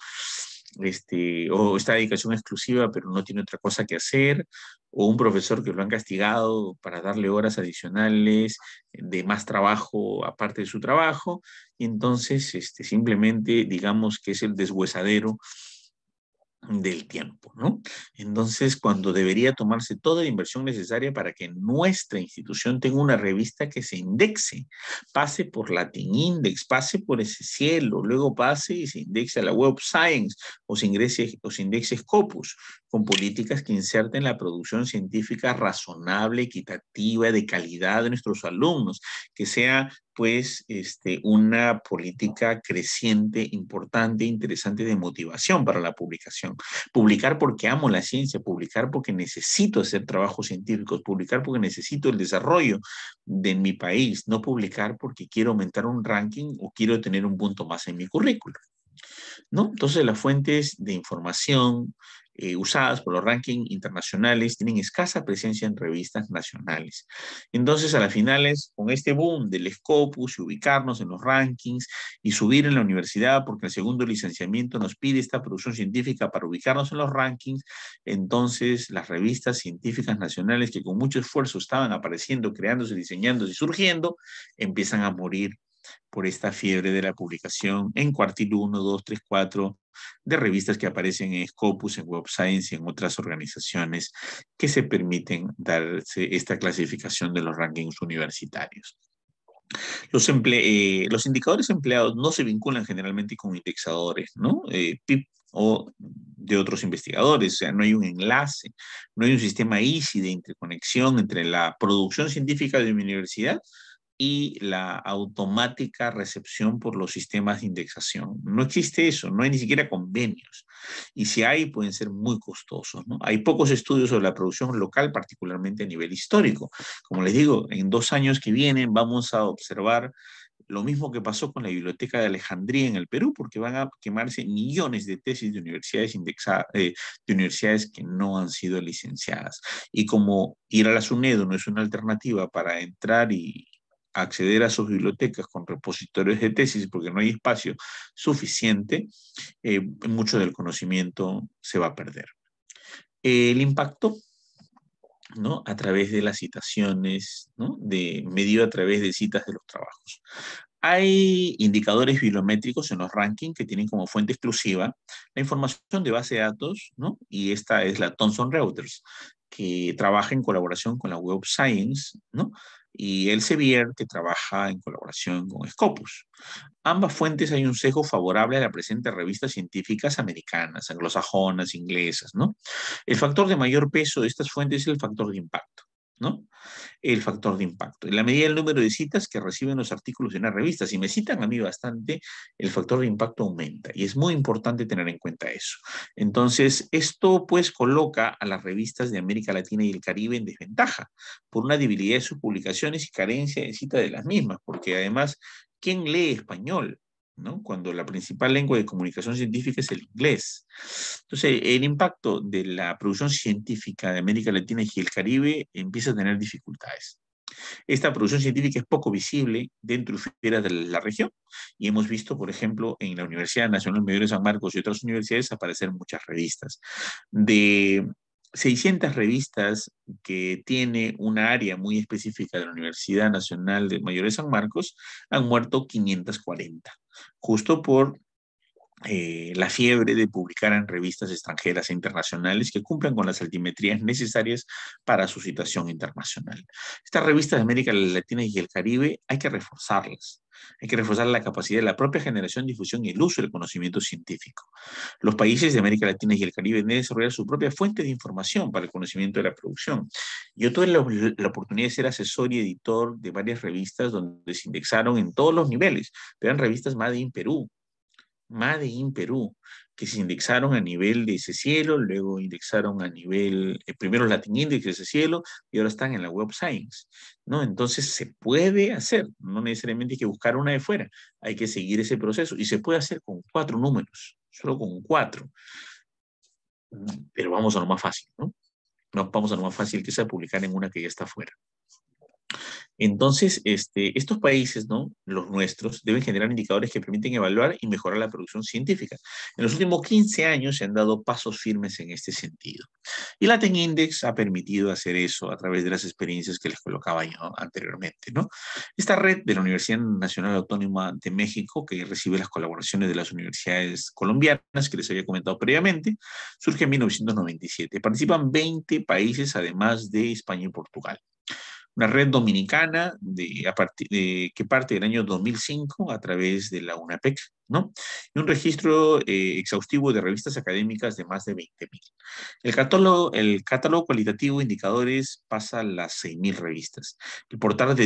Speaker 2: o esta dedicación exclusiva, pero no tiene otra cosa que hacer, o un profesor que lo han castigado para darle horas adicionales de más trabajo aparte de su trabajo, y entonces simplemente digamos que es el deshuesadero del tiempo, ¿no? Entonces, cuando debería tomarse toda la inversión necesaria para que nuestra institución tenga una revista que se indexe, pase por Latin Index, pase por ese cielo, luego pase y se indexe a la Web of Science o se indexe Scopus, con políticas que inserten la producción científica razonable, equitativa, de calidad de nuestros alumnos, que sea pues una política creciente, importante, interesante de motivación para la publicación. Publicar porque amo la ciencia, publicar porque necesito hacer trabajos científicos, publicar porque necesito el desarrollo de mi país, no publicar porque quiero aumentar un ranking o quiero tener un punto más en mi currículum, ¿no? Entonces las fuentes de información usadas por los rankings internacionales tienen escasa presencia en revistas nacionales. Entonces, a las finales, con este boom del Scopus y ubicarnos en los rankings y subir en la universidad, porque el segundo licenciamiento nos pide esta producción científica para ubicarnos en los rankings, entonces las revistas científicas nacionales que con mucho esfuerzo estaban apareciendo, creándose, diseñándose y surgiendo, empiezan a morir por esta fiebre de la publicación en cuartil 1, 2, 3, 4 de revistas que aparecen en Scopus, en Web Science y en otras organizaciones que se permiten darse esta clasificación de los rankings universitarios. Los indicadores empleados no se vinculan generalmente con indexadores, ¿no? PIB o de otros investigadores, o sea, no hay un enlace, no hay un sistema easy de interconexión entre la producción científica de mi universidad y la automática recepción por los sistemas de indexación. No existe eso, no hay ni siquiera convenios. Y si hay, pueden ser muy costosos, ¿no? Hay pocos estudios sobre la producción local, particularmente a nivel histórico. Como les digo, en 2 años que vienen vamos a observar lo mismo que pasó con la Biblioteca de Alejandría en el Perú, porque van a quemarse millones de tesis de universidades indexadas, de universidades que no han sido licenciadas. Y como ir a la SUNEDU no es una alternativa para entrar y acceder a sus bibliotecas con repositorios de tesis porque no hay espacio suficiente, mucho del conocimiento se va a perder. El impacto, ¿no? A través de las citaciones, ¿no? Medido a través de citas de los trabajos. Hay indicadores bibliométricos en los rankings que tienen como fuente exclusiva la información de base de datos, ¿no? Y esta es la Thomson Reuters, que trabaja en colaboración con la Web of Science, ¿no? Y Elsevier, que trabaja en colaboración con Scopus. Ambas fuentes hay un sesgo favorable a la presente revistas científicas americanas, anglosajonas, inglesas, ¿no? El factor de mayor peso de estas fuentes es el factor de impacto, ¿no? El factor de impacto. En la medida del número de citas que reciben los artículos en una revista, si me citan a mí bastante, el factor de impacto aumenta y es muy importante tener en cuenta eso. Entonces, esto pues coloca a las revistas de América Latina y el Caribe en desventaja por una debilidad de sus publicaciones y carencia de cita de las mismas, porque además, ¿quién lee español? ¿No? Cuando la principal lengua de comunicación científica es el inglés. Entonces, el impacto de la producción científica de América Latina y el Caribe empieza a tener dificultades. Esta producción científica es poco visible dentro y fuera de la región y hemos visto, por ejemplo, en la Universidad Nacional Mayor de San Marcos y otras universidades aparecer muchas revistas. De 600 revistas que tiene una área muy específica de la Universidad Nacional de Mayor de San Marcos, han muerto 540, justo por la fiebre de publicar en revistas extranjeras e internacionales que cumplan con las altimetrías necesarias para su situación internacional. Estas revistas de América Latina y el Caribe hay que reforzarlas. Hay que reforzar la capacidad de la propia generación, difusión y el uso del conocimiento científico. Los países de América Latina y el Caribe deben desarrollar su propia fuente de información para el conocimiento de la producción. Yo tuve la oportunidad de ser asesor y editor de varias revistas donde se indexaron en todos los niveles. Eran revistas Made in Perú, Made in Perú, que se indexaron a nivel de ese cielo, luego indexaron a nivel, primero Latin Index de ese cielo, y ahora están en la Web Science, ¿no? Entonces se puede hacer, no necesariamente hay que buscar una de fuera, hay que seguir ese proceso, y se puede hacer con 4 números, solo con 4, pero vamos a lo más fácil, ¿no? No, vamos a lo más fácil que sea publicar en una que ya está fuera. Entonces, estos países, ¿no? Los nuestros, deben generar indicadores que permiten evaluar y mejorar la producción científica. En los últimos 15 años se han dado pasos firmes en este sentido. Y Latin Index ha permitido hacer eso a través de las experiencias que les colocaba yo anteriormente, ¿no? Esta red de la Universidad Nacional Autónoma de México, que recibe las colaboraciones de las universidades colombianas que les había comentado previamente, surge en 1997. Participan 20 países, además de España y Portugal. Una red dominicana que parte del año 2005 a través de la UNAPEC, ¿no? Y un registro exhaustivo de revistas académicas de más de 20.000. El catálogo cualitativo de indicadores pasa a las 6.000 revistas. El portal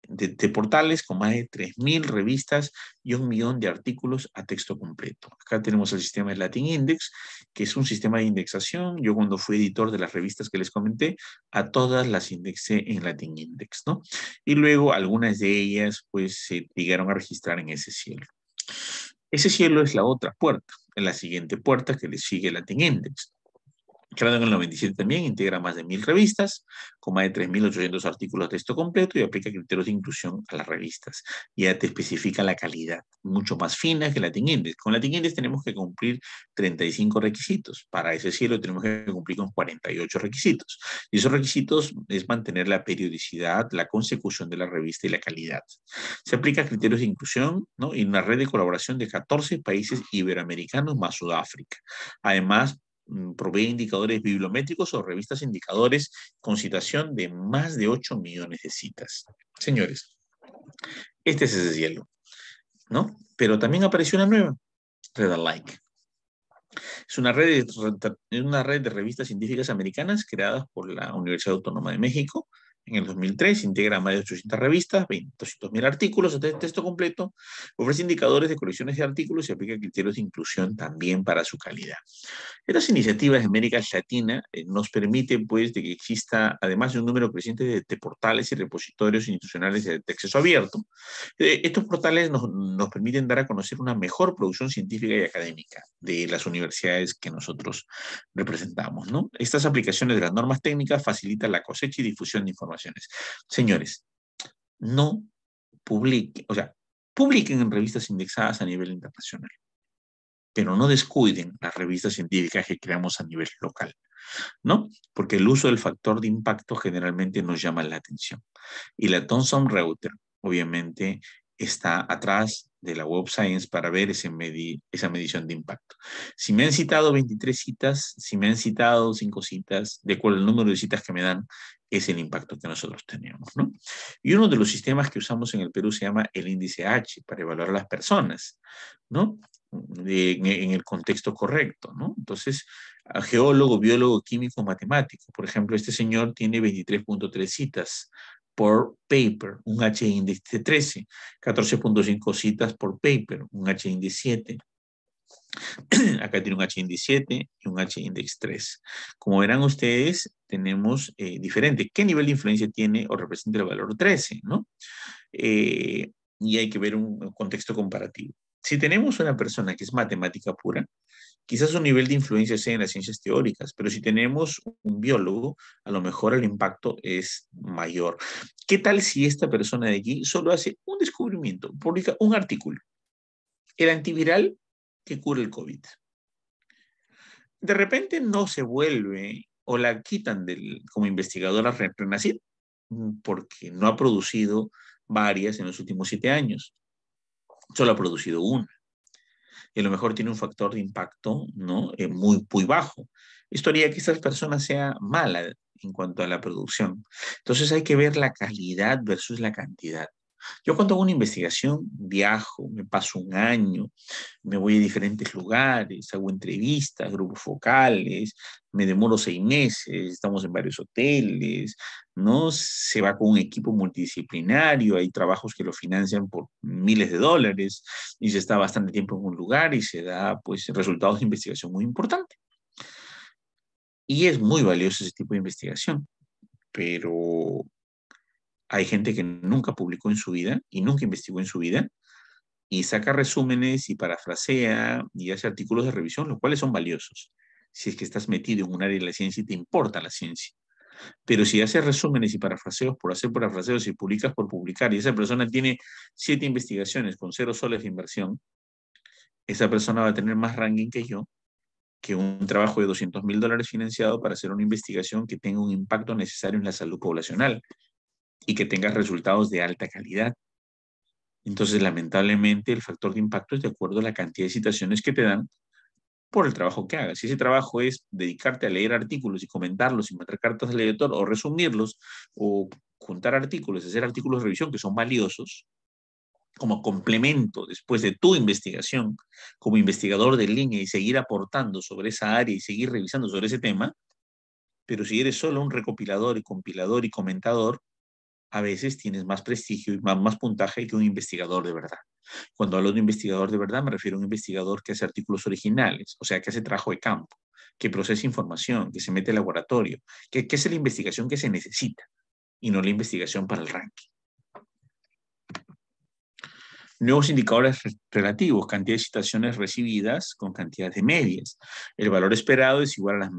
Speaker 2: de portales con más de 3.000 revistas y 1 millón de artículos a texto completo. Acá tenemos el sistema de Latin Index, que es un sistema de indexación. Yo cuando fui editor de las revistas que les comenté, a todas las indexé en Latin Index, ¿no? Y luego algunas de ellas pues se llegaron a registrar en ese cielo. Ese cielo es la otra puerta, en la siguiente puerta que le sigue Latin Index. Creado en el 97 también, integra más de 1.000 revistas, con más de 3.800 artículos de texto completo y aplica criterios de inclusión a las revistas. Ya te especifica la calidad, mucho más fina que Latin Index. Con Latin Index tenemos que cumplir 35 requisitos. Para ese cielo tenemos que cumplir con 48 requisitos. Y esos requisitos es mantener la periodicidad, la consecución de la revista y la calidad. Se aplica criterios de inclusión, ¿no? Y una red de colaboración de 14 países iberoamericanos más Sudáfrica. Además, provee indicadores bibliométricos o revistas indicadores con citación de más de 8 millones de citas. Señores, este es ese cielo, ¿no? Pero también apareció una nueva, Red Like. Es una red de revistas científicas americanas creadas por la Universidad Autónoma de México en el 2003. Integra más de 800 revistas, 200.000 artículos de texto completo, ofrece indicadores de colecciones de artículos y aplica criterios de inclusión también para su calidad. Estas iniciativas de América Latina nos permiten, pues, de que exista, además de un número creciente de portales y repositorios institucionales de acceso abierto. Estos portales nos permiten dar a conocer una mejor producción científica y académica de las universidades que nosotros representamos, ¿no? Estas aplicaciones de las normas técnicas facilitan la cosecha y difusión de informaciones. Señores, no publiquen, o sea, publiquen en revistas indexadas a nivel internacional, pero no descuiden las revistas científicas que creamos a nivel local, ¿no? Porque el uso del factor de impacto generalmente nos llama la atención. Y la Thomson Reuters, obviamente, está atrás de la Web Science para ver esa medición de impacto. Si me han citado 23 citas, si me han citado 5 citas, de acuerdo al número de citas que me dan, es el impacto que nosotros tenemos, ¿no? Y uno de los sistemas que usamos en el Perú se llama el índice H para evaluar a las personas, ¿no? En el contexto correcto, ¿no? Entonces, geólogo, biólogo, químico, matemático. Por ejemplo, este señor tiene 23.3 citas por paper, un H-index de 13, 14.5 citas por paper, un H-index 7. Acá tiene un H-index 7 y un H-index 3. Como verán ustedes, tenemos diferente. ¿Qué nivel de influencia tiene o representa el valor 13, ¿no? Y hay que ver un contexto comparativo. Si tenemos una persona que es matemática pura, quizás su nivel de influencia sea en las ciencias teóricas, pero si tenemos un biólogo, a lo mejor el impacto es mayor. ¿Qué tal si esta persona de aquí solo hace un descubrimiento, publica un artículo, el antiviral que cura el COVID? De repente no se vuelve o la quitan como investigadora renacida porque no ha producido varias en los últimos 7 años, solo ha producido una. Y a lo mejor tiene un factor de impacto, ¿no? Muy, muy bajo. Esto haría que esta persona sea mala en cuanto a la producción. Entonces hay que ver la calidad versus la cantidad. Yo cuando hago una investigación viajo, me paso un año, me voy a diferentes lugares, hago entrevistas, grupos focales, me demoro 6 meses, estamos en varios hoteles, ¿no? Se va con un equipo multidisciplinario, hay trabajos que lo financian por miles de dólares y se está bastante tiempo en un lugar y se da, pues, resultados de investigación muy importantes. Y es muy valioso ese tipo de investigación, pero hay gente que nunca publicó en su vida y nunca investigó en su vida y saca resúmenes y parafrasea y hace artículos de revisión, los cuales son valiosos. Si es que estás metido en un área de la ciencia y te importa la ciencia. Pero si haces resúmenes y parafraseos por hacer parafraseos y publicas por publicar, y esa persona tiene 7 investigaciones con 0 soles de inversión, esa persona va a tener más ranking que yo, que un trabajo de $200.000 financiado para hacer una investigación que tenga un impacto necesario en la salud poblacional y que tenga resultados de alta calidad. Entonces, lamentablemente, el factor de impacto es de acuerdo a la cantidad de citaciones que te dan por el trabajo que hagas. Si ese trabajo es dedicarte a leer artículos y comentarlos y mandar cartas al editor o resumirlos o juntar artículos, hacer artículos de revisión que son valiosos como complemento después de tu investigación como investigador de línea y seguir aportando sobre esa área y seguir revisando sobre ese tema, pero si eres solo un recopilador y compilador y comentador, a veces tienes más prestigio y más puntaje que un investigador de verdad. Cuando hablo de investigador de verdad, me refiero a un investigador que hace artículos originales, o sea, que hace trabajo de campo, que procesa información, que se mete al laboratorio, que hace la investigación que se necesita y no la investigación para el ranking. Nuevos indicadores relativos, cantidad de citaciones recibidas con cantidad de medias. El valor esperado es igual a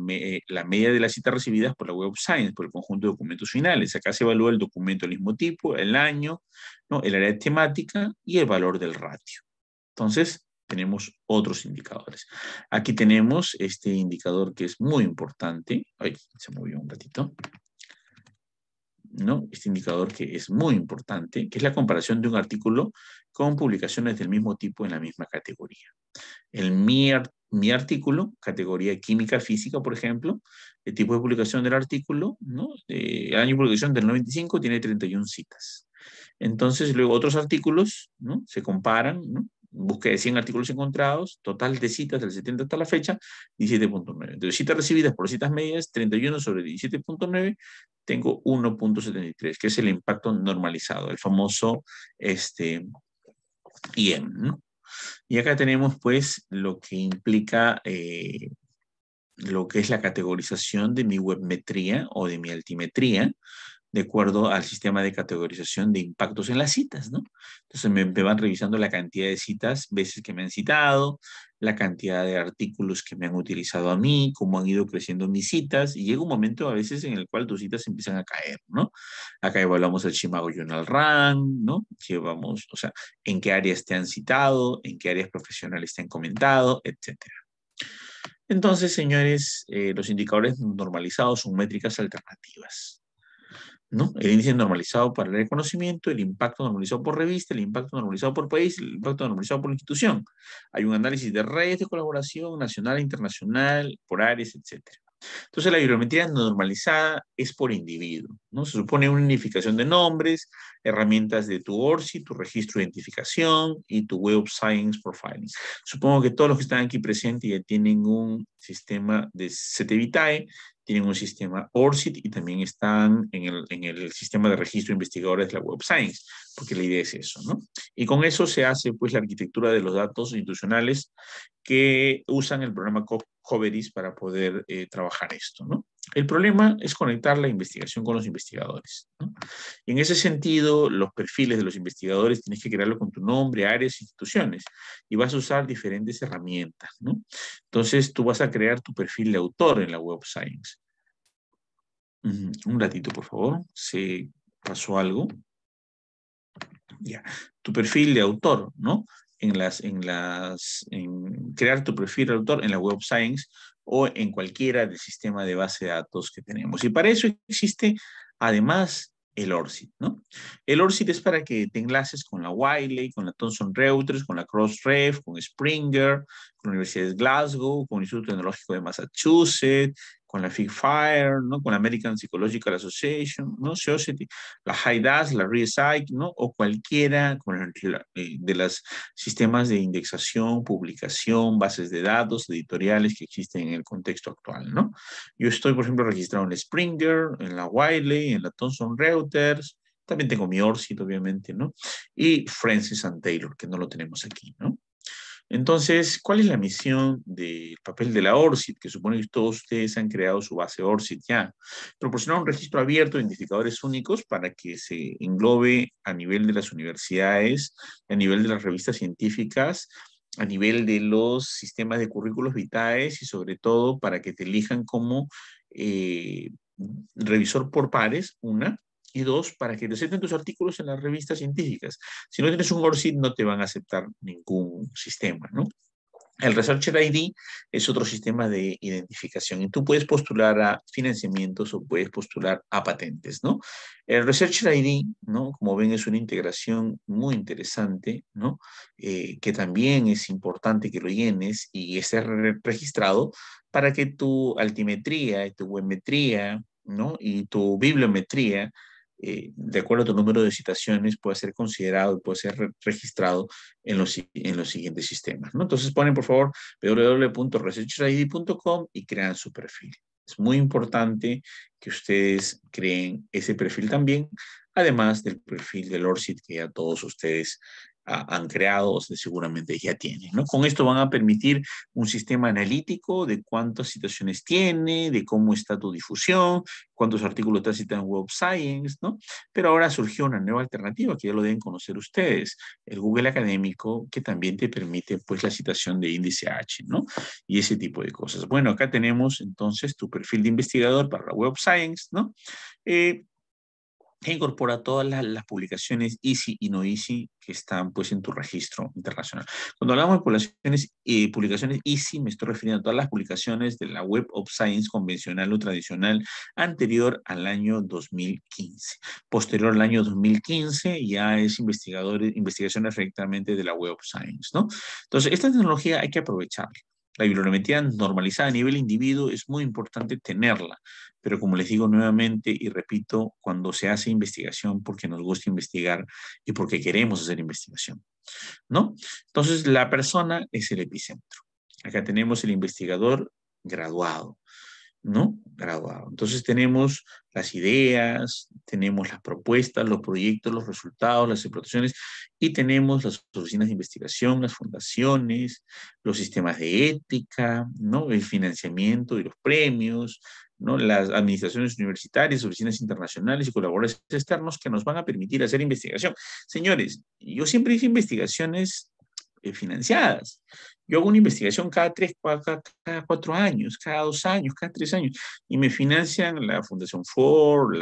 Speaker 2: la media de las citas recibidas por la Web of Science, por el conjunto de documentos finales. Acá se evalúa el documento del mismo tipo, el año, ¿no? El área temática y el valor del ratio. Entonces, tenemos otros indicadores. Aquí tenemos este indicador que es muy importante. Ay, se movió un ratito. ¿No? Este indicador que es muy importante, que es la comparación de un artículo con publicaciones del mismo tipo en la misma categoría. Mi artículo, categoría química física, por ejemplo, el tipo de publicación del artículo, ¿no? El año de publicación del 95 tiene 31 citas. Entonces, luego otros artículos, ¿no? Se comparan, ¿no? Búsqueda de 100 artículos encontrados, total de citas del 70 hasta la fecha, 17.9. Entonces, citas recibidas por citas medias, 31 sobre 17.9, tengo 1.73, que es el impacto normalizado, el famoso IEM, ¿no? Y acá tenemos pues lo que implica lo que es la categorización de mi webmetría o de mi altimetría, de acuerdo al sistema de categorización de impactos en las citas, ¿no? Entonces me van revisando la cantidad de citas, veces que me han citado, la cantidad de artículos que me han utilizado a mí, cómo han ido creciendo mis citas, y llega un momento a veces en el cual tus citas empiezan a caer, ¿no? Acá evaluamos el Chimago Journal Rank, ¿no? Llevamos, o sea, en qué áreas te han citado, en qué áreas profesionales te han comentado, etcétera. Entonces, señores, los indicadores normalizados son métricas alternativas, ¿no? El índice normalizado para el reconocimiento, el impacto normalizado por revista, el impacto normalizado por país, el impacto normalizado por institución. Hay un análisis de redes de colaboración nacional e internacional, por áreas, etcétera. Entonces, la bibliometría normalizada es por individuo, ¿no? Se supone una unificación de nombres, herramientas de tu ORCID, tu registro de identificación y tu Web of Science Profiling. Supongo que todos los que están aquí presentes ya tienen un sistema de CETEVITAE, tienen un sistema ORCID y también están en el sistema de registro de investigadores de la Web of Science, porque la idea es eso, ¿no? Y con eso se hace, pues, la arquitectura de los datos institucionales que usan el programa Coveris para poder trabajar esto, ¿no? El problema es conectar la investigación con los investigadores, ¿no? Y en ese sentido, los perfiles de los investigadores tienes que crearlo con tu nombre, áreas, instituciones, y vas a usar diferentes herramientas, ¿no? Entonces, tú vas a crear tu perfil de autor en la Web of Science. Un ratito, por favor. ¿Se pasó algo? Ya. Tu perfil de autor, ¿no? Crear tu perfil de autor en la Web of Science o en cualquiera del sistema de base de datos que tenemos. Y para eso existe, además, el ORCID, ¿no? El ORCID es para que te enlaces con la Wiley, con la Thomson Reuters, con la Crossref, con Springer, con la Universidad de Glasgow, con el Instituto Tecnológico de Massachusetts, con la FIGFIRE, ¿no? Con la American Psychological Association, ¿no? Society, la HIDAS, la ReSite, ¿no? O cualquiera de los sistemas de indexación, publicación, bases de datos, editoriales que existen en el contexto actual, ¿no? Yo estoy, por ejemplo, registrado en Springer, en la Wiley, en la Thomson Reuters, también tengo mi ORCID, obviamente, ¿no? Y Francis and Taylor, que no lo tenemos aquí, ¿no? Entonces, ¿cuál es la misión del papel de la ORCID? Que supone que todos ustedes han creado su base ORCID ya. Proporcionar un registro abierto de identificadores únicos para que se englobe a nivel de las universidades, a nivel de las revistas científicas, a nivel de los sistemas de currículos vitae y sobre todo para que te elijan como revisor por pares, una, y dos, para que te acepten tus artículos en las revistas científicas. Si no tienes un ORCID, no te van a aceptar ningún sistema, ¿no? El Researcher ID es otro sistema de identificación y tú puedes postular a financiamientos o puedes postular a patentes, ¿no? El Researcher ID, ¿no? Como ven, es una integración muy interesante, ¿no? Que también es importante que lo llenes y estés registrado para que tu altimetría, tu webmetría, ¿no? Y tu bibliometría, de acuerdo a tu número de citaciones, pueda ser considerado y puede ser registrado en los siguientes sistemas, ¿no? Entonces ponen, por favor, www.researcherid.com y crean su perfil. Es muy importante que ustedes creen ese perfil también, además del perfil del ORCID que ya todos ustedes han creado o seguramente ya tienen, ¿no? Con esto van a permitir un sistema analítico de cuántas citaciones tiene, de cómo está tu difusión, cuántos artículos te citan en Web Science, ¿no? Pero ahora surgió una nueva alternativa que ya lo deben conocer ustedes, el Google Académico, que también te permite pues la citación de índice H, ¿no? Y ese tipo de cosas. Bueno, acá tenemos entonces tu perfil de investigador para la Web Science, ¿no? Que incorpora todas las publicaciones easy y no easy que están pues en tu registro internacional. Cuando hablamos de publicaciones easy, me estoy refiriendo a todas las publicaciones de la Web of Science convencional o tradicional anterior al año 2015. Posterior al año 2015 ya es investigaciones directamente de la Web of Science, ¿no? Entonces, esta tecnología hay que aprovecharla. La bibliometría normalizada a nivel individuo es muy importante tenerla, pero como les digo nuevamente y repito, cuando se hace investigación porque nos gusta investigar y porque queremos hacer investigación, ¿no? Entonces, la persona es el epicentro. Acá tenemos el investigador graduado, ¿no? Graduado. Entonces tenemos las ideas, tenemos las propuestas, los proyectos, los resultados, las explotaciones y tenemos las oficinas de investigación, las fundaciones, los sistemas de ética, ¿no? El financiamiento y los premios, ¿no? Las administraciones universitarias, oficinas internacionales y colaboradores externos que nos van a permitir hacer investigación. Señores, yo siempre hice investigaciones financiadas. Yo hago una investigación cada 4 años, cada 2 años, cada 3 años, y me financian la Fundación Ford,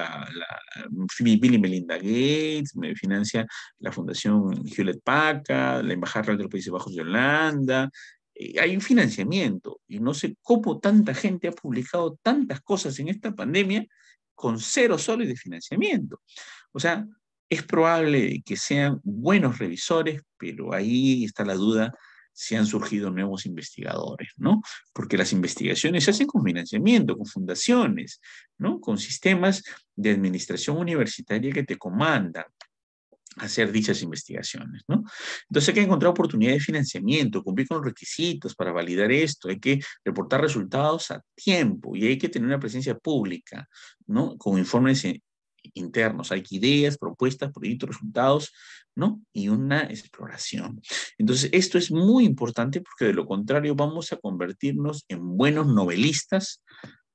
Speaker 2: Bill y Melinda Gates, me financia la Fundación Hewlett Packard, la Embajada Real de los Países Bajos de Holanda. Hay un financiamiento, y no sé cómo tanta gente ha publicado tantas cosas en esta pandemia con 0 soles de financiamiento. O sea, es probable que sean buenos revisores, pero ahí está la duda si han surgido nuevos investigadores, ¿no? Porque las investigaciones se hacen con financiamiento, con fundaciones, ¿no? Con sistemas de administración universitaria que te comandan hacer dichas investigaciones, ¿no? Entonces hay que encontrar oportunidades de financiamiento, cumplir con los requisitos para validar esto, hay que reportar resultados a tiempo y hay que tener una presencia pública, ¿no? Con informes internos, hay ideas, propuestas, proyectos, resultados, ¿no? Y una exploración. Entonces, esto es muy importante porque de lo contrario vamos a convertirnos en buenos novelistas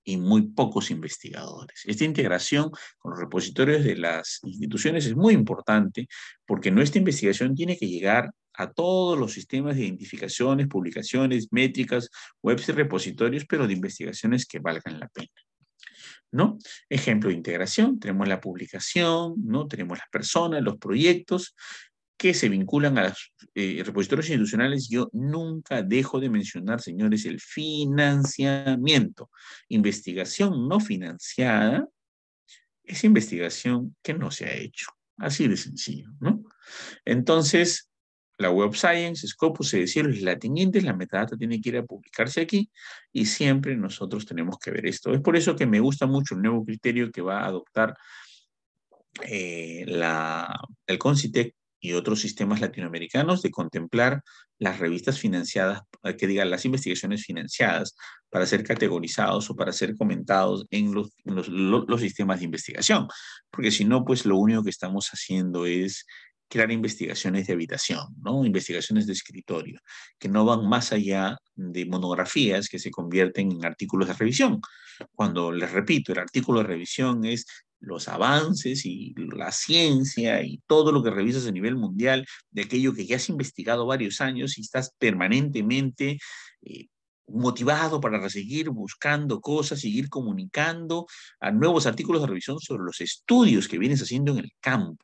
Speaker 2: y muy pocos investigadores. Esta integración con los repositorios de las instituciones es muy importante porque nuestra investigación tiene que llegar a todos los sistemas de identificaciones, publicaciones, métricas, webs y repositorios, pero de investigaciones que valgan la pena, ¿no? Ejemplo de integración, tenemos la publicación, ¿no? Tenemos las personas, los proyectos que se vinculan a los repositorios institucionales. Yo nunca dejo de mencionar, señores, el financiamiento. Investigación no financiada es investigación que no se ha hecho. Así de sencillo, ¿no? Entonces, la Web Science, Scopus, Cielos y Latinientes, la metadata tiene que ir a publicarse aquí y siempre nosotros tenemos que ver esto. Es por eso que me gusta mucho el nuevo criterio que va a adoptar el CONCITEC y otros sistemas latinoamericanos de contemplar las revistas financiadas, que digan las investigaciones financiadas, para ser categorizados o para ser comentados en los sistemas de investigación. Porque si no, pues lo único que estamos haciendo es crear investigaciones de habitación, ¿no? Investigaciones de escritorio, que no van más allá de monografías que se convierten en artículos de revisión. Cuando les repito, el artículo de revisión es los avances y la ciencia y todo lo que revisas a nivel mundial de aquello que ya has investigado varios años y estás permanentemente motivado para seguir buscando cosas, seguir comunicando a nuevos artículos de revisión sobre los estudios que vienes haciendo en el campo.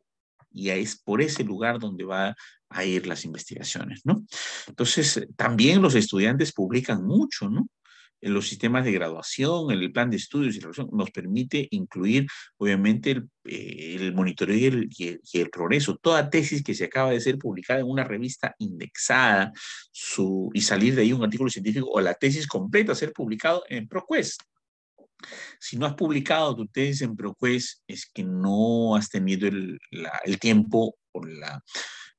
Speaker 2: Y es por ese lugar donde va a ir las investigaciones, ¿no? Entonces, también los estudiantes publican mucho, ¿no? En los sistemas de graduación, en el plan de estudios y revisión, nos permite incluir, obviamente, el monitoreo y el progreso. Toda tesis que se acaba de ser publicada en una revista indexada y salir de ahí un artículo científico o la tesis completa ser publicado en ProQuest. Si no has publicado tu tesis en ProQuest, es que no has tenido el tiempo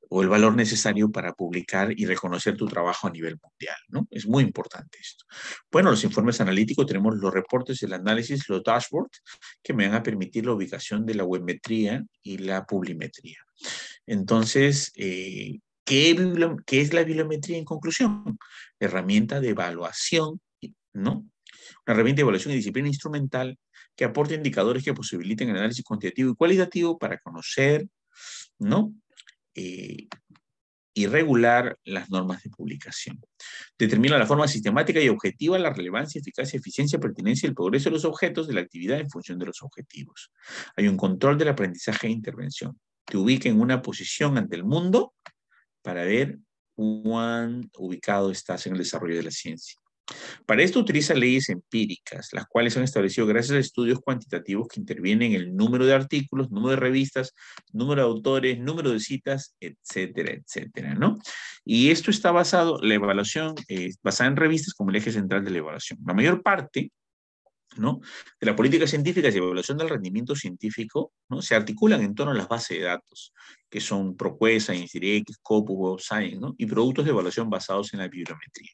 Speaker 2: o el valor necesario para publicar y reconocer tu trabajo a nivel mundial, ¿no? Es muy importante esto. Bueno, los informes analíticos, tenemos los reportes, el análisis, los dashboards, que me van a permitir la ubicación de la webmetría y la publimetría. Entonces, ¿qué es la bibliometría en conclusión? Herramienta de evaluación, ¿no? Una herramienta de evaluación y disciplina instrumental que aporta indicadores que posibiliten el análisis cuantitativo y cualitativo para conocer, ¿no? Y regular las normas de publicación. Determina la forma sistemática y objetiva la relevancia, eficacia, eficiencia, pertinencia y el progreso de los objetos de la actividad en función de los objetivos. Hay un control del aprendizaje e intervención. Te ubica en una posición ante el mundo para ver cuán ubicado estás en el desarrollo de la ciencia. Para esto utiliza leyes empíricas, las cuales se han establecido gracias a estudios cuantitativos que intervienen en el número de artículos, número de revistas, número de autores, número de citas, etcétera, etcétera, ¿no? Y esto está basado, la evaluación, basada en revistas como el eje central de la evaluación. La mayor parte, ¿no?, de la política científica y evaluación del rendimiento científico, ¿no?, se articulan en torno a las bases de datos, que son ProQuest, ScienceDirect, Scopus, Web of Science, ¿no?, y productos de evaluación basados en la bibliometría.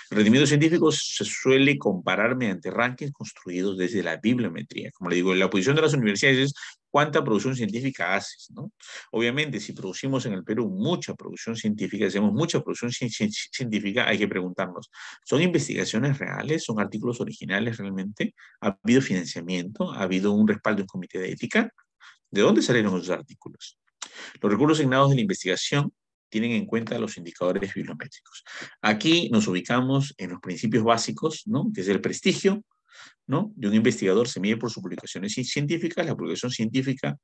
Speaker 2: El rendimiento científico se suele comparar mediante rankings construidos desde la bibliometría. Como le digo, la posición de las universidades es cuánta producción científica haces, ¿no? Obviamente, si producimos en el Perú mucha producción científica, hacemos mucha producción científica, hay que preguntarnos, ¿son investigaciones reales? ¿Son artículos originales realmente? ¿Ha habido financiamiento? ¿Ha habido un respaldo en comité de ética? ¿De dónde salieron esos artículos? Los recursos asignados de la investigación tienen en cuenta los indicadores bibliométricos. Aquí nos ubicamos en los principios básicos, ¿no?, que es el prestigio, ¿no?, de un investigador se mide por sus publicaciones científicas, la publicación científica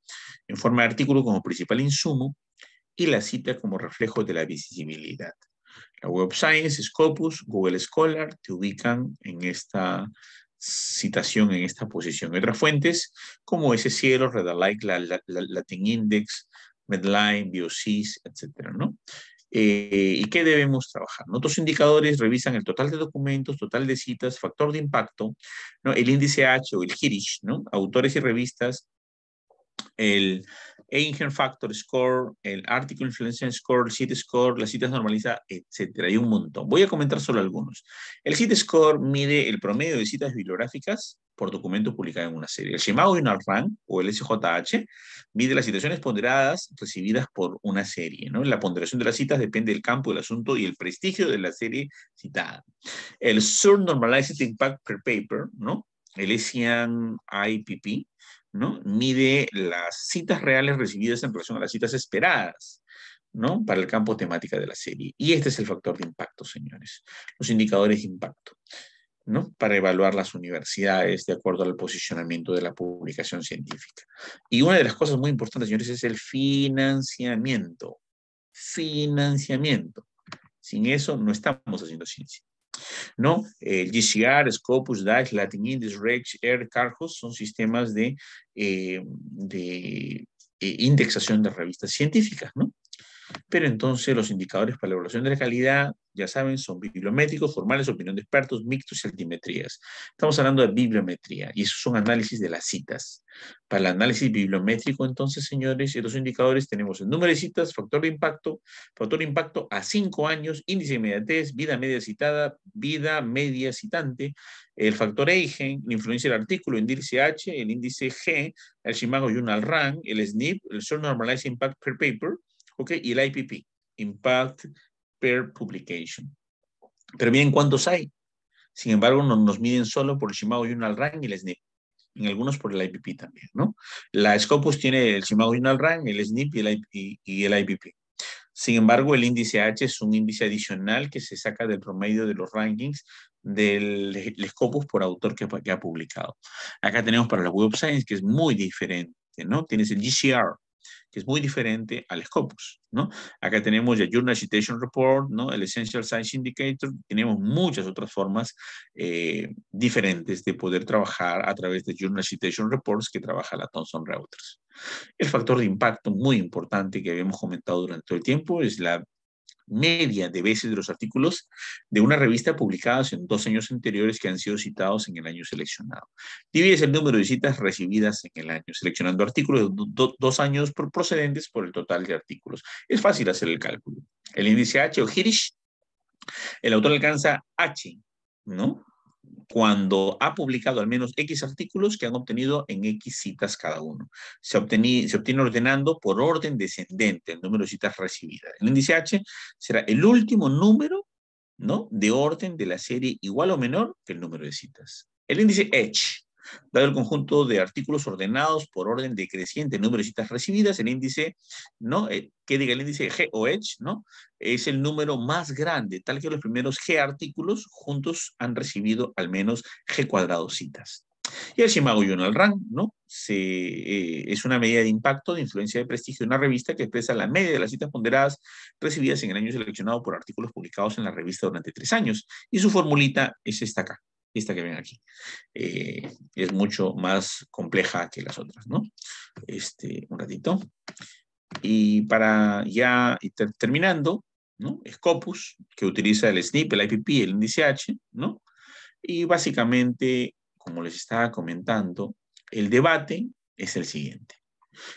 Speaker 2: en forma de artículo como principal insumo y la cita como reflejo de la visibilidad. La Web of Science, Scopus, Google Scholar te ubican en esta citación, en esta posición. Y otras fuentes como SCielo, Redalyte, Latin Index, Medline, Biosys, etcétera, ¿no? ¿Y qué debemos trabajar? Otros indicadores revisan el total de documentos, total de citas, factor de impacto, ¿no?, el índice H o el Hirish, ¿no?, autores y revistas, el Eigen Factor Score, el Article Influence Score, el CIT Score, las citas normalizadas, etcétera. Hay un montón. Voy a comentar solo algunos. El CIT Score mide el promedio de citas bibliográficas por documento publicado en una serie. El Shimao Journal Rank, o el SJH, mide las citaciones ponderadas recibidas por una serie, ¿no? La ponderación de las citas depende del campo del asunto y el prestigio de la serie citada. El SUR Normalized Impact Per Paper, ¿no?, el ESIAN IPP, ¿no?, mide las citas reales recibidas en relación a las citas esperadas, ¿no?, para el campo temática de la serie. Y este es el factor de impacto, señores. Los indicadores de impacto, ¿no?, para evaluar las universidades de acuerdo al posicionamiento de la publicación científica. Y una de las cosas muy importantes, señores, es el financiamiento. Financiamiento. Sin eso no estamos haciendo ciencia, ¿no? El GCR, Scopus, DAX, Latin Index, Rex, ER, Carhos son sistemas de indexación de revistas científicas, ¿no? Pero entonces los indicadores para la evaluación de la calidad, ya saben, son bibliométricos, formales, opinión de expertos, mixtos y altimetrías. Estamos hablando de bibliometría y esos son análisis de las citas. Para el análisis bibliométrico, entonces, señores, y los indicadores tenemos el número de citas, factor de impacto a 5 años, índice de inmediatez, vida media citada, vida media citante, el factor Eigen, la influencia del artículo, el índice H, el índice G, el Chicago Journal Rank, el SNP, el Short Normalized Impact Per Paper, ¿ok? Y el IPP, Impact Per Publication. Pero miren cuántos hay. Sin embargo, nos miden solo por el Shimao Journal Rank y el SNP. En algunos por el IPP también, ¿no? La Scopus tiene el Shimao Journal Rank, el SNP y el IPP. Sin embargo, el índice H es un índice adicional que se saca del promedio de los rankings del Scopus por autor que ha publicado. Acá tenemos para la Web of Science, que es muy diferente, ¿no? Tienes el GCR, que es muy diferente al Scopus, ¿no? Acá tenemos el Journal Citation Report, ¿no? El Essential Science Indicator, tenemos muchas otras formas diferentes de poder trabajar a través de Journal Citation Reports que trabaja la Thomson Reuters. El factor de impacto muy importante que habíamos comentado durante todo el tiempo es la media de veces de los artículos de una revista publicados en 2 años anteriores que han sido citados en el año seleccionado. Divides el número de citas recibidas en el año, seleccionando artículos de 2 años procedentes por el total de artículos. Es fácil hacer el cálculo. El índice H o Hirsch, el autor alcanza H, ¿no? Cuando ha publicado al menos X artículos que han obtenido en X citas cada uno. Se obtiene ordenando por orden descendente el número de citas recibidas. El índice H será el último número, ¿no?, de orden de la serie igual o menor que el número de citas. El índice H, dado el conjunto de artículos ordenados por orden decreciente, el número de citas recibidas, el índice, ¿no?, que diga el índice G o H, ¿no?, es el número más grande, tal que los primeros G artículos juntos han recibido al menos G cuadrado citas. Y el Shimago Journal Rank, ¿no? Es una medida de impacto, de influencia de prestigio de una revista que expresa la media de las citas ponderadas recibidas en el año seleccionado por artículos publicados en la revista durante 3 años. Y su formulita es esta acá, esta que ven aquí. Es mucho más compleja que las otras, ¿no? Un ratito. Y para ya ir terminando, ¿no? Scopus, que utiliza el SNP, el IPP, el índice H, ¿no? Y básicamente, como les estaba comentando, el debate es el siguiente.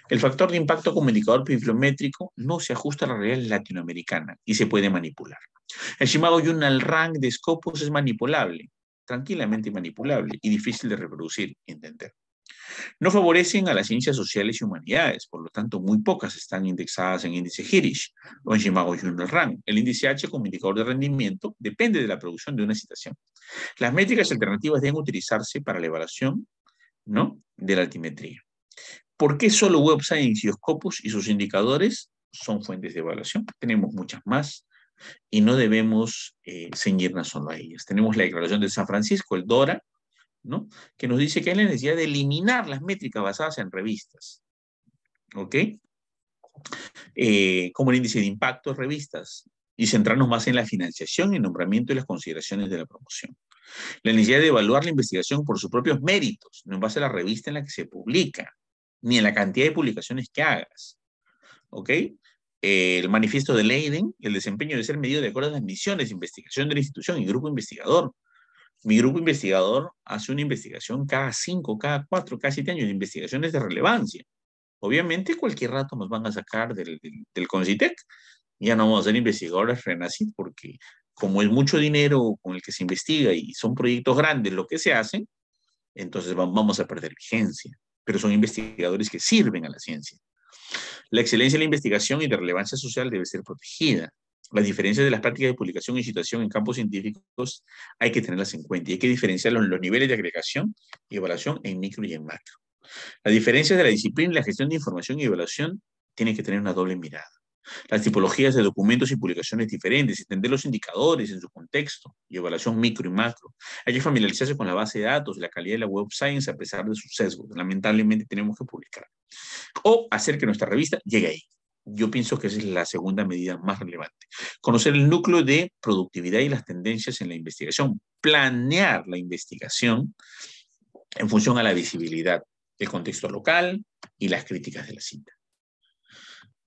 Speaker 2: El factor de impacto como indicador bibliométrico no se ajusta a la realidad latinoamericana y se puede manipular. El Shimago Journal Rank de Scopus es manipulable, tranquilamente manipulable y difícil de reproducir y entender. No favorecen a las ciencias sociales y humanidades, por lo tanto, muy pocas están indexadas en índice Hirsch o en Shimago Journal Rank. El índice H como indicador de rendimiento depende de la producción de una citación. Las métricas alternativas deben utilizarse para la evaluación, ¿no?, de la altimetría. ¿Por qué solo Web Science y Scopus y sus indicadores son fuentes de evaluación? Tenemos muchas más y no debemos ceñirnos solo a ellas. Tenemos la Declaración de San Francisco, el DORA, ¿no?, que nos dice que hay la necesidad de eliminar las métricas basadas en revistas, ¿ok? Como el índice de impacto de revistas y centrarnos más en la financiación, el nombramiento y las consideraciones de la promoción. La necesidad de evaluar la investigación por sus propios méritos, no en base a la revista en la que se publica, ni en la cantidad de publicaciones que hagas, ¿ok? El manifiesto de Leiden, el desempeño debe ser medido de acuerdo a las misiones de investigación de la institución y grupo investigador. Mi grupo investigador hace una investigación cada 5, cada 4, cada 7 años de investigaciones de relevancia. Obviamente, cualquier rato nos van a sacar del CONCITEC. Ya no vamos a ser investigadores RENACIT porque como es mucho dinero con el que se investiga y son proyectos grandes lo que se hacen, entonces vamos a perder vigencia. Pero son investigadores que sirven a la ciencia. La excelencia de la investigación y de relevancia social debe ser protegida. Las diferencias de las prácticas de publicación y citación en campos científicos hay que tenerlas en cuenta y hay que diferenciar los niveles de agregación y evaluación en micro y en macro. Las diferencias de la disciplina y la gestión de información y evaluación tienen que tener una doble mirada. Las tipologías de documentos y publicaciones diferentes, entender los indicadores en su contexto y evaluación micro y macro. Hay que familiarizarse con la base de datos, la calidad de la Web Science a pesar de sus sesgos. Lamentablemente tenemos que publicar. O hacer que nuestra revista llegue ahí. Yo pienso que esa es la segunda medida más relevante. Conocer el núcleo de productividad y las tendencias en la investigación. Planear la investigación en función a la visibilidad, el contexto local y las críticas de la cita.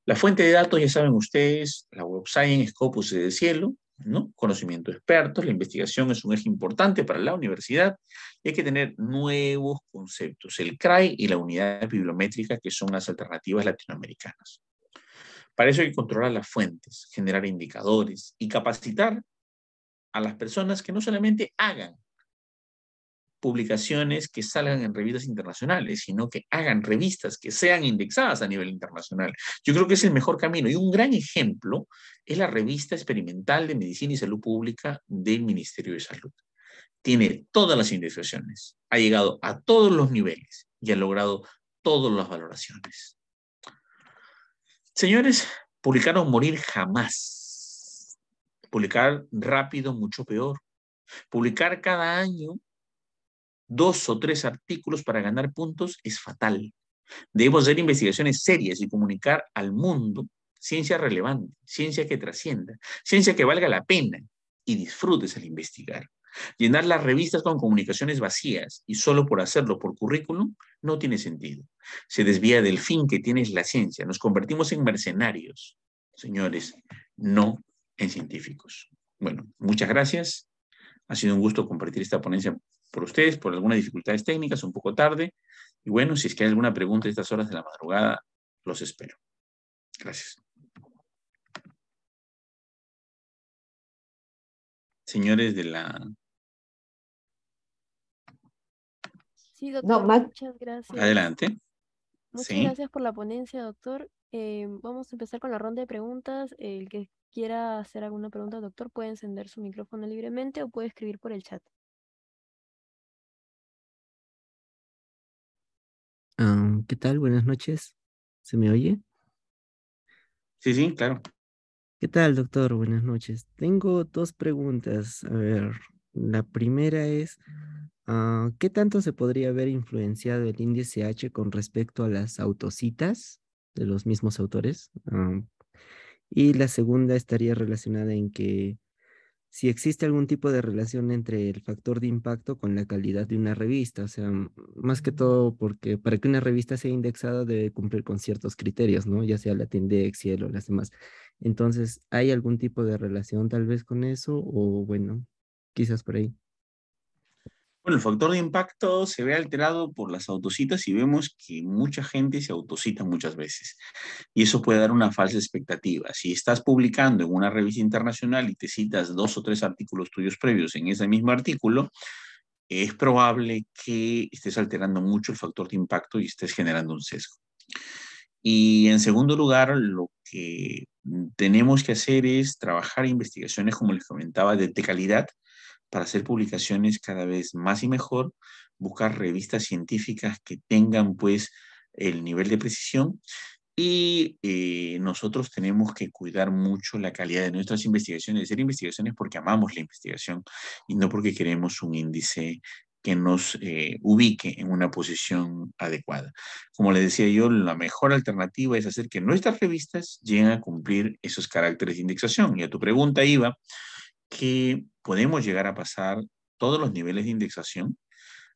Speaker 2: La fuente de datos, ya saben ustedes, la Web Science, Scopus del cielo, ¿no? Conocimiento de expertos, la investigación es un eje importante para la universidad y hay que tener nuevos conceptos, el CRAI y la unidad bibliométrica, que son las alternativas latinoamericanas. Para eso hay que controlar las fuentes, generar indicadores y capacitar a las personas que no solamente hagan publicaciones que salgan en revistas internacionales, sino que hagan revistas que sean indexadas a nivel internacional. Yo creo que es el mejor camino. Y un gran ejemplo es la revista experimental de Medicina y Salud Pública del Ministerio de Salud. Tiene todas las indexaciones, ha llegado a todos los niveles y ha logrado todas las valoraciones. Señores, Publicar o morir jamás. Publicar rápido, mucho peor. Publicar cada año 2 o 3 artículos para ganar puntos es fatal. Debemos hacer investigaciones serias y comunicar al mundo ciencia relevante, ciencia que trascienda, ciencia que valga la pena y disfrutes al investigar. Llenar las revistas con comunicaciones vacías y solo por hacerlo por currículum no tiene sentido. Se desvía del fin que tiene la ciencia. Nos convertimos en mercenarios, señores, no en científicos. Bueno, muchas gracias. Ha sido un gusto compartir esta ponencia por ustedes, por algunas dificultades técnicas, un poco tarde. Y bueno, si es que hay alguna pregunta a estas horas de la madrugada, los espero. Gracias. Señores de la...
Speaker 1: Sí,
Speaker 3: No,
Speaker 1: doctor,
Speaker 3: más,
Speaker 1: muchas gracias.
Speaker 2: Adelante.
Speaker 1: Muchas
Speaker 2: Sí.
Speaker 1: gracias por la ponencia, doctor. Vamos a empezar con la ronda de preguntas. El que quiera hacer alguna pregunta, doctor, puede encender su micrófono libremente o puede escribir por el chat.
Speaker 4: ¿Qué tal? Buenas noches. ¿Se me oye?
Speaker 2: Sí, sí, claro.
Speaker 4: ¿Qué tal, doctor? Buenas noches. Tengo dos preguntas. A ver, la primera es, ¿qué tanto se podría haber influenciado el índice H con respecto a las autocitas de los mismos autores? Y la segunda estaría relacionada en que si existe algún tipo de relación entre el factor de impacto con la calidad de una revista, o sea, más que todo porque para que una revista sea indexada debe cumplir con ciertos criterios, ¿no? Ya sea Latindex, Cielo, las demás. Entonces, ¿hay algún tipo de relación tal vez con eso? O bueno, quizás por ahí.
Speaker 2: Bueno, el factor de impacto se ve alterado por las autocitas y vemos que mucha gente se autocita muchas veces. Y eso puede dar una falsa expectativa. Si estás publicando en una revista internacional y te citas 2 o 3 artículos tuyos previos en ese mismo artículo, es probable que estés alterando mucho el factor de impacto y estés generando un sesgo. Y en segundo lugar, lo que tenemos que hacer es trabajar investigaciones, como les comentaba, de calidad para hacer publicaciones cada vez más y mejor, buscar revistas científicas que tengan pues el nivel de precisión y nosotros tenemos que cuidar mucho la calidad de nuestras investigaciones, hacer investigaciones porque amamos la investigación y no porque queremos un índice que nos ubique en una posición adecuada. Como les decía yo, la mejor alternativa es hacer que nuestras revistas lleguen a cumplir esos caracteres de indexación. Y a tu pregunta iba que podemos llegar a pasar todos los niveles de indexación.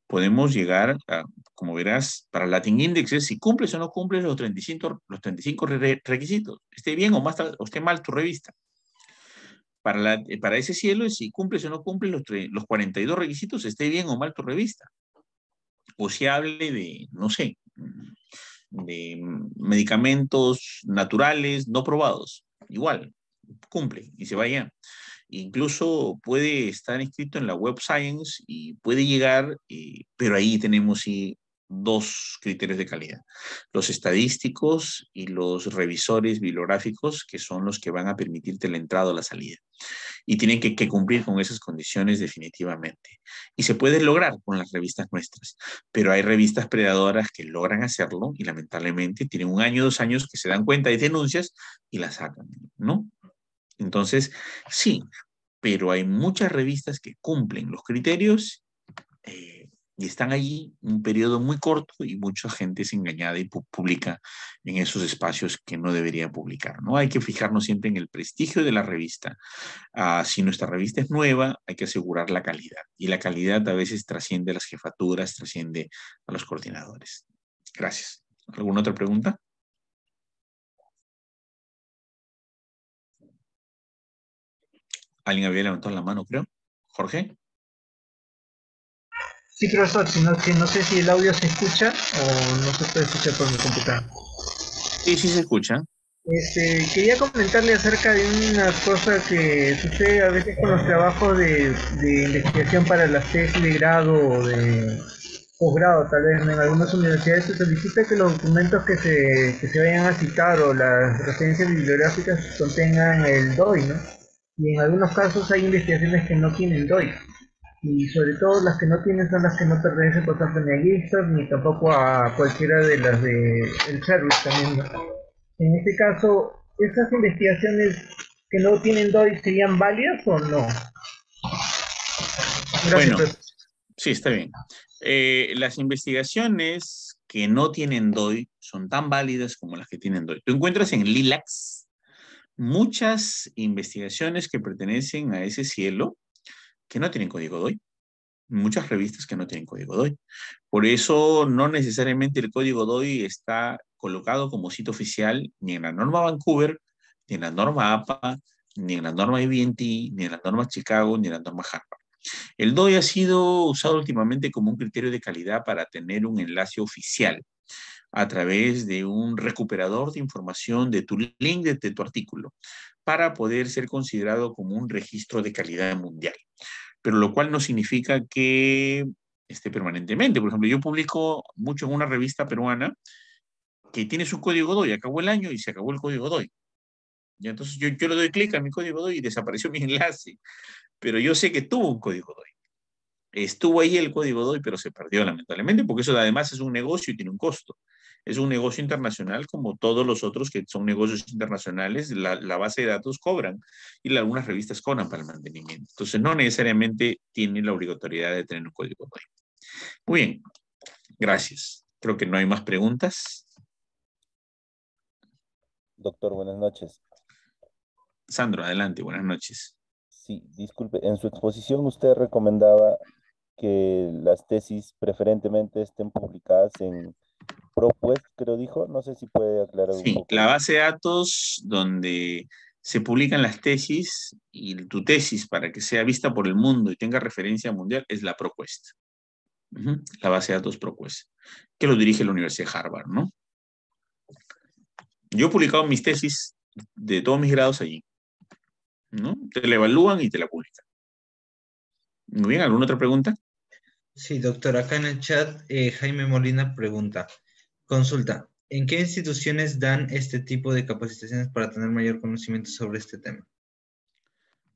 Speaker 2: Podemos llegar a, como verás, para Latin Indexes, si cumples o no cumples los 35 requisitos, esté bien o, o esté mal tu revista. Para ese cielo, si cumples o no cumples los 42 requisitos, esté bien o mal tu revista. O si hable de, no sé, de medicamentos naturales no probados. Igual, cumple y se vaya. Incluso puede estar inscrito en la Web Science y puede llegar, pero ahí tenemos sí, 2 criterios de calidad. Los estadísticos y los revisores bibliográficos, que son los que van a permitirte la entrada o la salida. Y tienen que cumplir con esas condiciones definitivamente. Y se puede lograr con las revistas nuestras, pero hay revistas predadoras que logran hacerlo y lamentablemente tienen 1 año, 2 años que se dan cuenta de denuncias y las sacan, ¿no? Entonces, sí, pero hay muchas revistas que cumplen los criterios y están allí un periodo muy corto y mucha gente es engañada y publica en esos espacios que no debería publicar, ¿no? Hay que fijarnos siempre en el prestigio de la revista. Si nuestra revista es nueva, hay que asegurar la calidad y la calidad a veces trasciende a las jefaturas, trasciende a los coordinadores. Gracias. ¿Alguna otra pregunta? Alguien había levantado la mano, creo. Jorge.
Speaker 5: Sí, profesor, no sé si el audio se escucha o no se puede escuchar por mi computadora.
Speaker 2: Sí, sí se escucha.
Speaker 5: Quería comentarle acerca de una cosa que sucede a veces con los trabajos de investigación para las tesis de grado o de posgrado, tal vez en algunas universidades se solicita que los documentos que se vayan a citar o las referencias bibliográficas contengan el DOI, ¿no? Y en algunos casos hay investigaciones que no tienen DOI. Y sobre todo las que no tienen son las que no pertenecen por tanto ni a GitHub ni tampoco a cualquiera de las de el service también, ¿no? En este caso, ¿esas investigaciones que no tienen DOI serían válidas o no? Gracias,
Speaker 2: Bueno,
Speaker 5: profesor.
Speaker 2: sí, está bien. Las investigaciones que no tienen DOI son tan válidas como las que tienen DOI. Tú encuentras en LILACS muchas investigaciones que pertenecen a ese cielo que no tienen código DOI. Muchas revistas que no tienen código DOI. Por eso no necesariamente el código DOI está colocado como sitio oficial ni en la norma Vancouver, ni en la norma APA, ni en la norma IBNT, ni en la norma Chicago, ni en la norma Harvard. El DOI ha sido usado últimamente como un criterio de calidad para tener un enlace oficial a través de un recuperador de información de tu link de tu artículo para poder ser considerado como un registro de calidad mundial. Pero lo cual no significa que esté permanentemente. Por ejemplo, yo publico mucho en una revista peruana que tiene su código DOI, acabó el año y se acabó el código DOI. Y entonces yo le doy clic a mi código DOI y desapareció mi enlace, pero yo sé que tuvo un código DOI. Estuvo ahí el código DOI, pero se perdió lamentablemente, porque eso además es un negocio y tiene un costo. Es un negocio internacional como todos los otros que son negocios internacionales. La base de datos cobran y algunas revistas cobran para el mantenimiento. Entonces no necesariamente tiene la obligatoriedad de tener un código DOI. Muy bien, gracias. Creo que no hay más preguntas.
Speaker 3: Doctor, buenas noches.
Speaker 2: Sandro, adelante, buenas noches.
Speaker 3: Sí, disculpe, en su exposición usted recomendaba que las tesis preferentemente estén publicadas en ProQuest, creo dijo. No sé si puede aclarar un
Speaker 2: Sí,
Speaker 3: poco
Speaker 2: la
Speaker 3: eso.
Speaker 2: base de datos donde se publican las tesis y tu tesis para que sea vista por el mundo y tenga referencia mundial es la ProQuest. La base de datos ProQuest, que lo dirige la Universidad de Harvard, ¿no? Yo he publicado mis tesis de todos mis grados allí, ¿no? Te la evalúan y te la publican. Muy bien, ¿alguna otra pregunta?
Speaker 6: Sí, doctor, acá en el chat Jaime Molina pregunta, consulta, ¿en qué instituciones dan este tipo de capacitaciones para tener mayor conocimiento sobre este tema?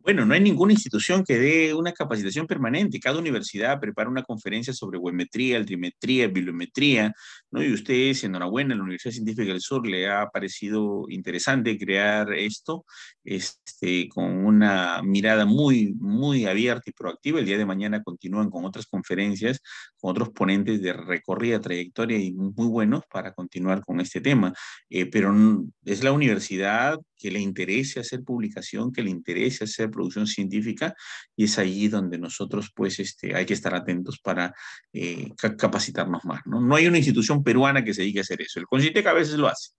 Speaker 2: Bueno, no hay ninguna institución que dé una capacitación permanente. Cada universidad prepara una conferencia sobre webmetría, altimetría, bibliometría, ¿no? Y ustedes, enhorabuena, la Universidad Científica del Sur le ha parecido interesante crear esto, con una mirada muy, muy abierta y proactiva. El día de mañana continúan con otras conferencias, con otros ponentes de recorrida, trayectoria y muy buenos para continuar con este tema. Pero es la universidad que le interese hacer publicación, que le interese hacer producción científica, y es allí donde nosotros pues hay que estar atentos para capacitarnos más, ¿no? No hay una institución peruana que se dedique a hacer eso. El CONCITEC a veces lo hace,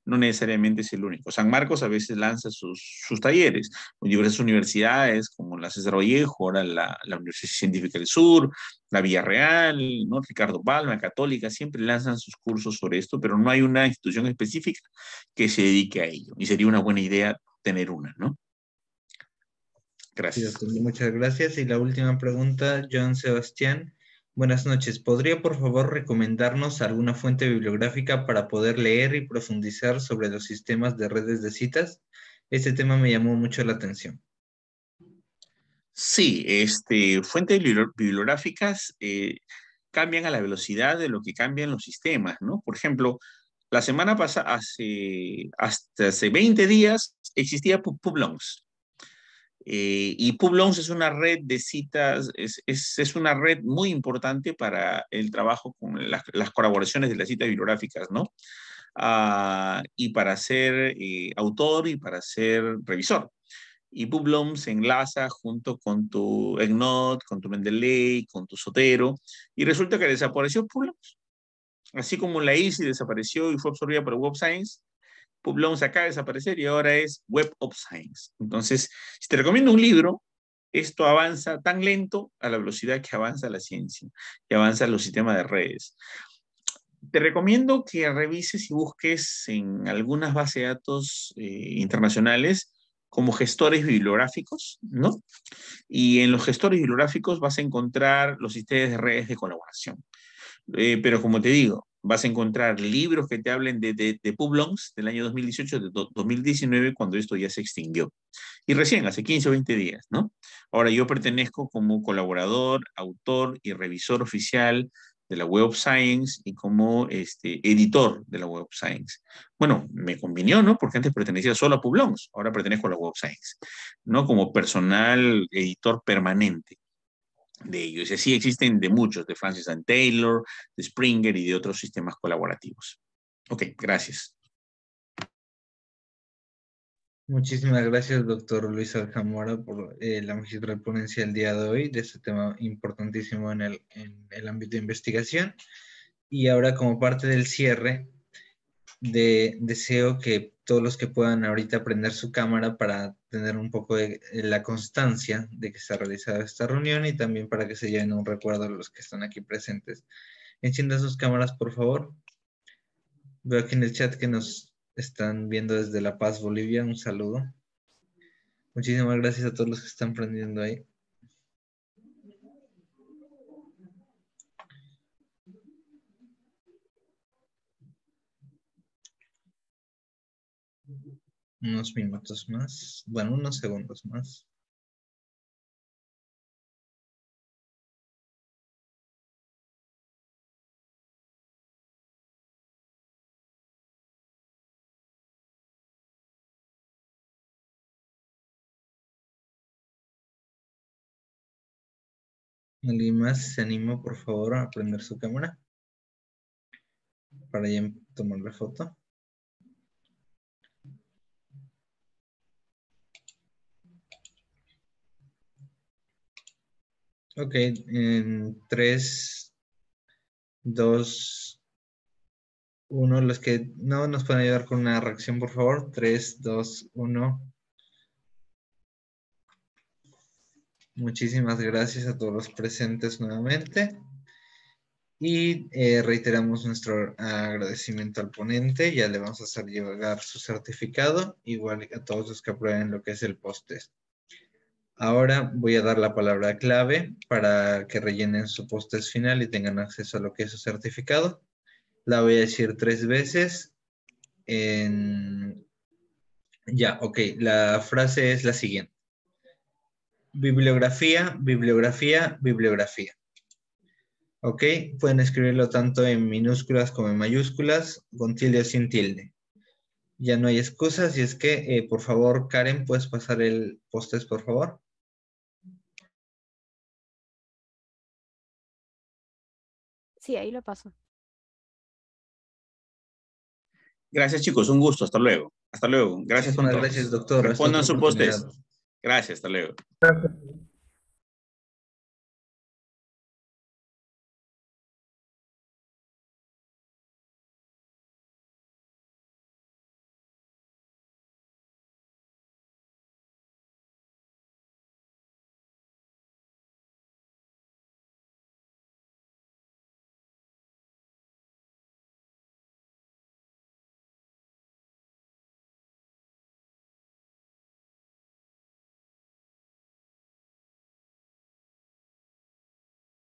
Speaker 2: no necesariamente es el único. San Marcos a veces lanza sus talleres, diversas universidades como la César Vallejo, ahora la Universidad Científica del Sur, la Villarreal, ¿no? Ricardo Palma, Católica, siempre lanzan sus cursos sobre esto, pero no hay una institución específica que se dedique a ello. Y sería una buena idea tener una, ¿no?
Speaker 6: Sí,
Speaker 2: Gracias.
Speaker 6: doctor, muchas gracias. Y la última pregunta, John Sebastián. Buenas noches. ¿Podría por favor recomendarnos alguna fuente bibliográfica para poder leer y profundizar sobre los sistemas de redes de citas? Este tema me llamó mucho la atención.
Speaker 2: Sí, fuentes bibliográficas cambian a la velocidad de lo que cambian los sistemas, ¿no? Por ejemplo, la semana pasada, hasta hace 20 días, existía Publons. Y Publons es una red de citas, es una red muy importante para el trabajo con las colaboraciones de las citas bibliográficas, ¿no? Y para ser autor y para ser revisor. Y Publons se enlaza junto con tu EndNote, con tu Mendeley, con tu Zotero, y resulta que desapareció Publons. Así como la ICI desapareció y fue absorbida por Web of Science, Publons acaba de desaparecer y ahora es Web of Science. Entonces, si te recomiendo un libro, esto avanza tan lento a la velocidad que avanza la ciencia, que avanzan los sistemas de redes. Te recomiendo que revises y busques en algunas bases de datos internacionales como gestores bibliográficos, ¿no? Y en los gestores bibliográficos vas a encontrar los sistemas de redes de colaboración. Pero como te digo, vas a encontrar libros que te hablen de Publons del año 2018, de 2019, cuando esto ya se extinguió. Y recién, hace 15 o 20 días, ¿no? Ahora yo pertenezco como colaborador, autor y revisor oficial de la Web of Science y como editor de la Web of Science. Bueno, me convinió, ¿no? Porque antes pertenecía solo a Publons, ahora pertenezco a la Web of Science, ¿no? Como personal editor permanente de ellos. Y así existen de muchos, de Francis and Taylor, de Springer y de otros sistemas colaborativos. Ok, gracias.
Speaker 6: Muchísimas gracias, doctor Luis Aljamora, por la magistral ponencia del día de hoy de este tema importantísimo en el ámbito de investigación. Y ahora, como parte del cierre, deseo que todos los que puedan ahorita prender su cámara para tener un poco de la constancia de que se ha realizado esta reunión y también para que se lleven un recuerdo a los que están aquí presentes. Enciendan sus cámaras, por favor. Veo aquí en el chat que nos están viendo desde La Paz, Bolivia. Un saludo. Muchísimas gracias a todos los que están prendiendo ahí. Unos minutos más. Bueno, unos segundos más. ¿Alguien más se anima, por favor, a prender su cámara? Para ya tomar la foto. Ok, en 3, 2, 1. Los que no nos pueden ayudar con una reacción, por favor. 3, 2, 1. Muchísimas gracias a todos los presentes nuevamente. Y reiteramos nuestro agradecimiento al ponente. Ya le vamos a hacer llegar su certificado, igual a todos los que aprueben lo que es el post-test. Ahora voy a dar la palabra clave para que rellenen su post-test final y tengan acceso a lo que es su certificado. La voy a decir 3 veces. Ya, ok. La frase es la siguiente. Bibliografía, bibliografía, bibliografía. Ok, pueden escribirlo tanto en minúsculas como en mayúsculas, con tilde o sin tilde. Ya no hay excusas y es que, por favor, Karen, ¿puedes pasar el post-test, por favor?
Speaker 1: Sí, ahí lo paso.
Speaker 2: Gracias, chicos. Un gusto. Hasta luego. Hasta luego. Gracias con
Speaker 6: Muchísimas
Speaker 2: todos.
Speaker 6: gracias, doctor. Hasta
Speaker 2: Respondan
Speaker 6: otra
Speaker 2: su
Speaker 6: oportunidad.
Speaker 2: post-test. Gracias. Hasta luego.
Speaker 5: Gracias.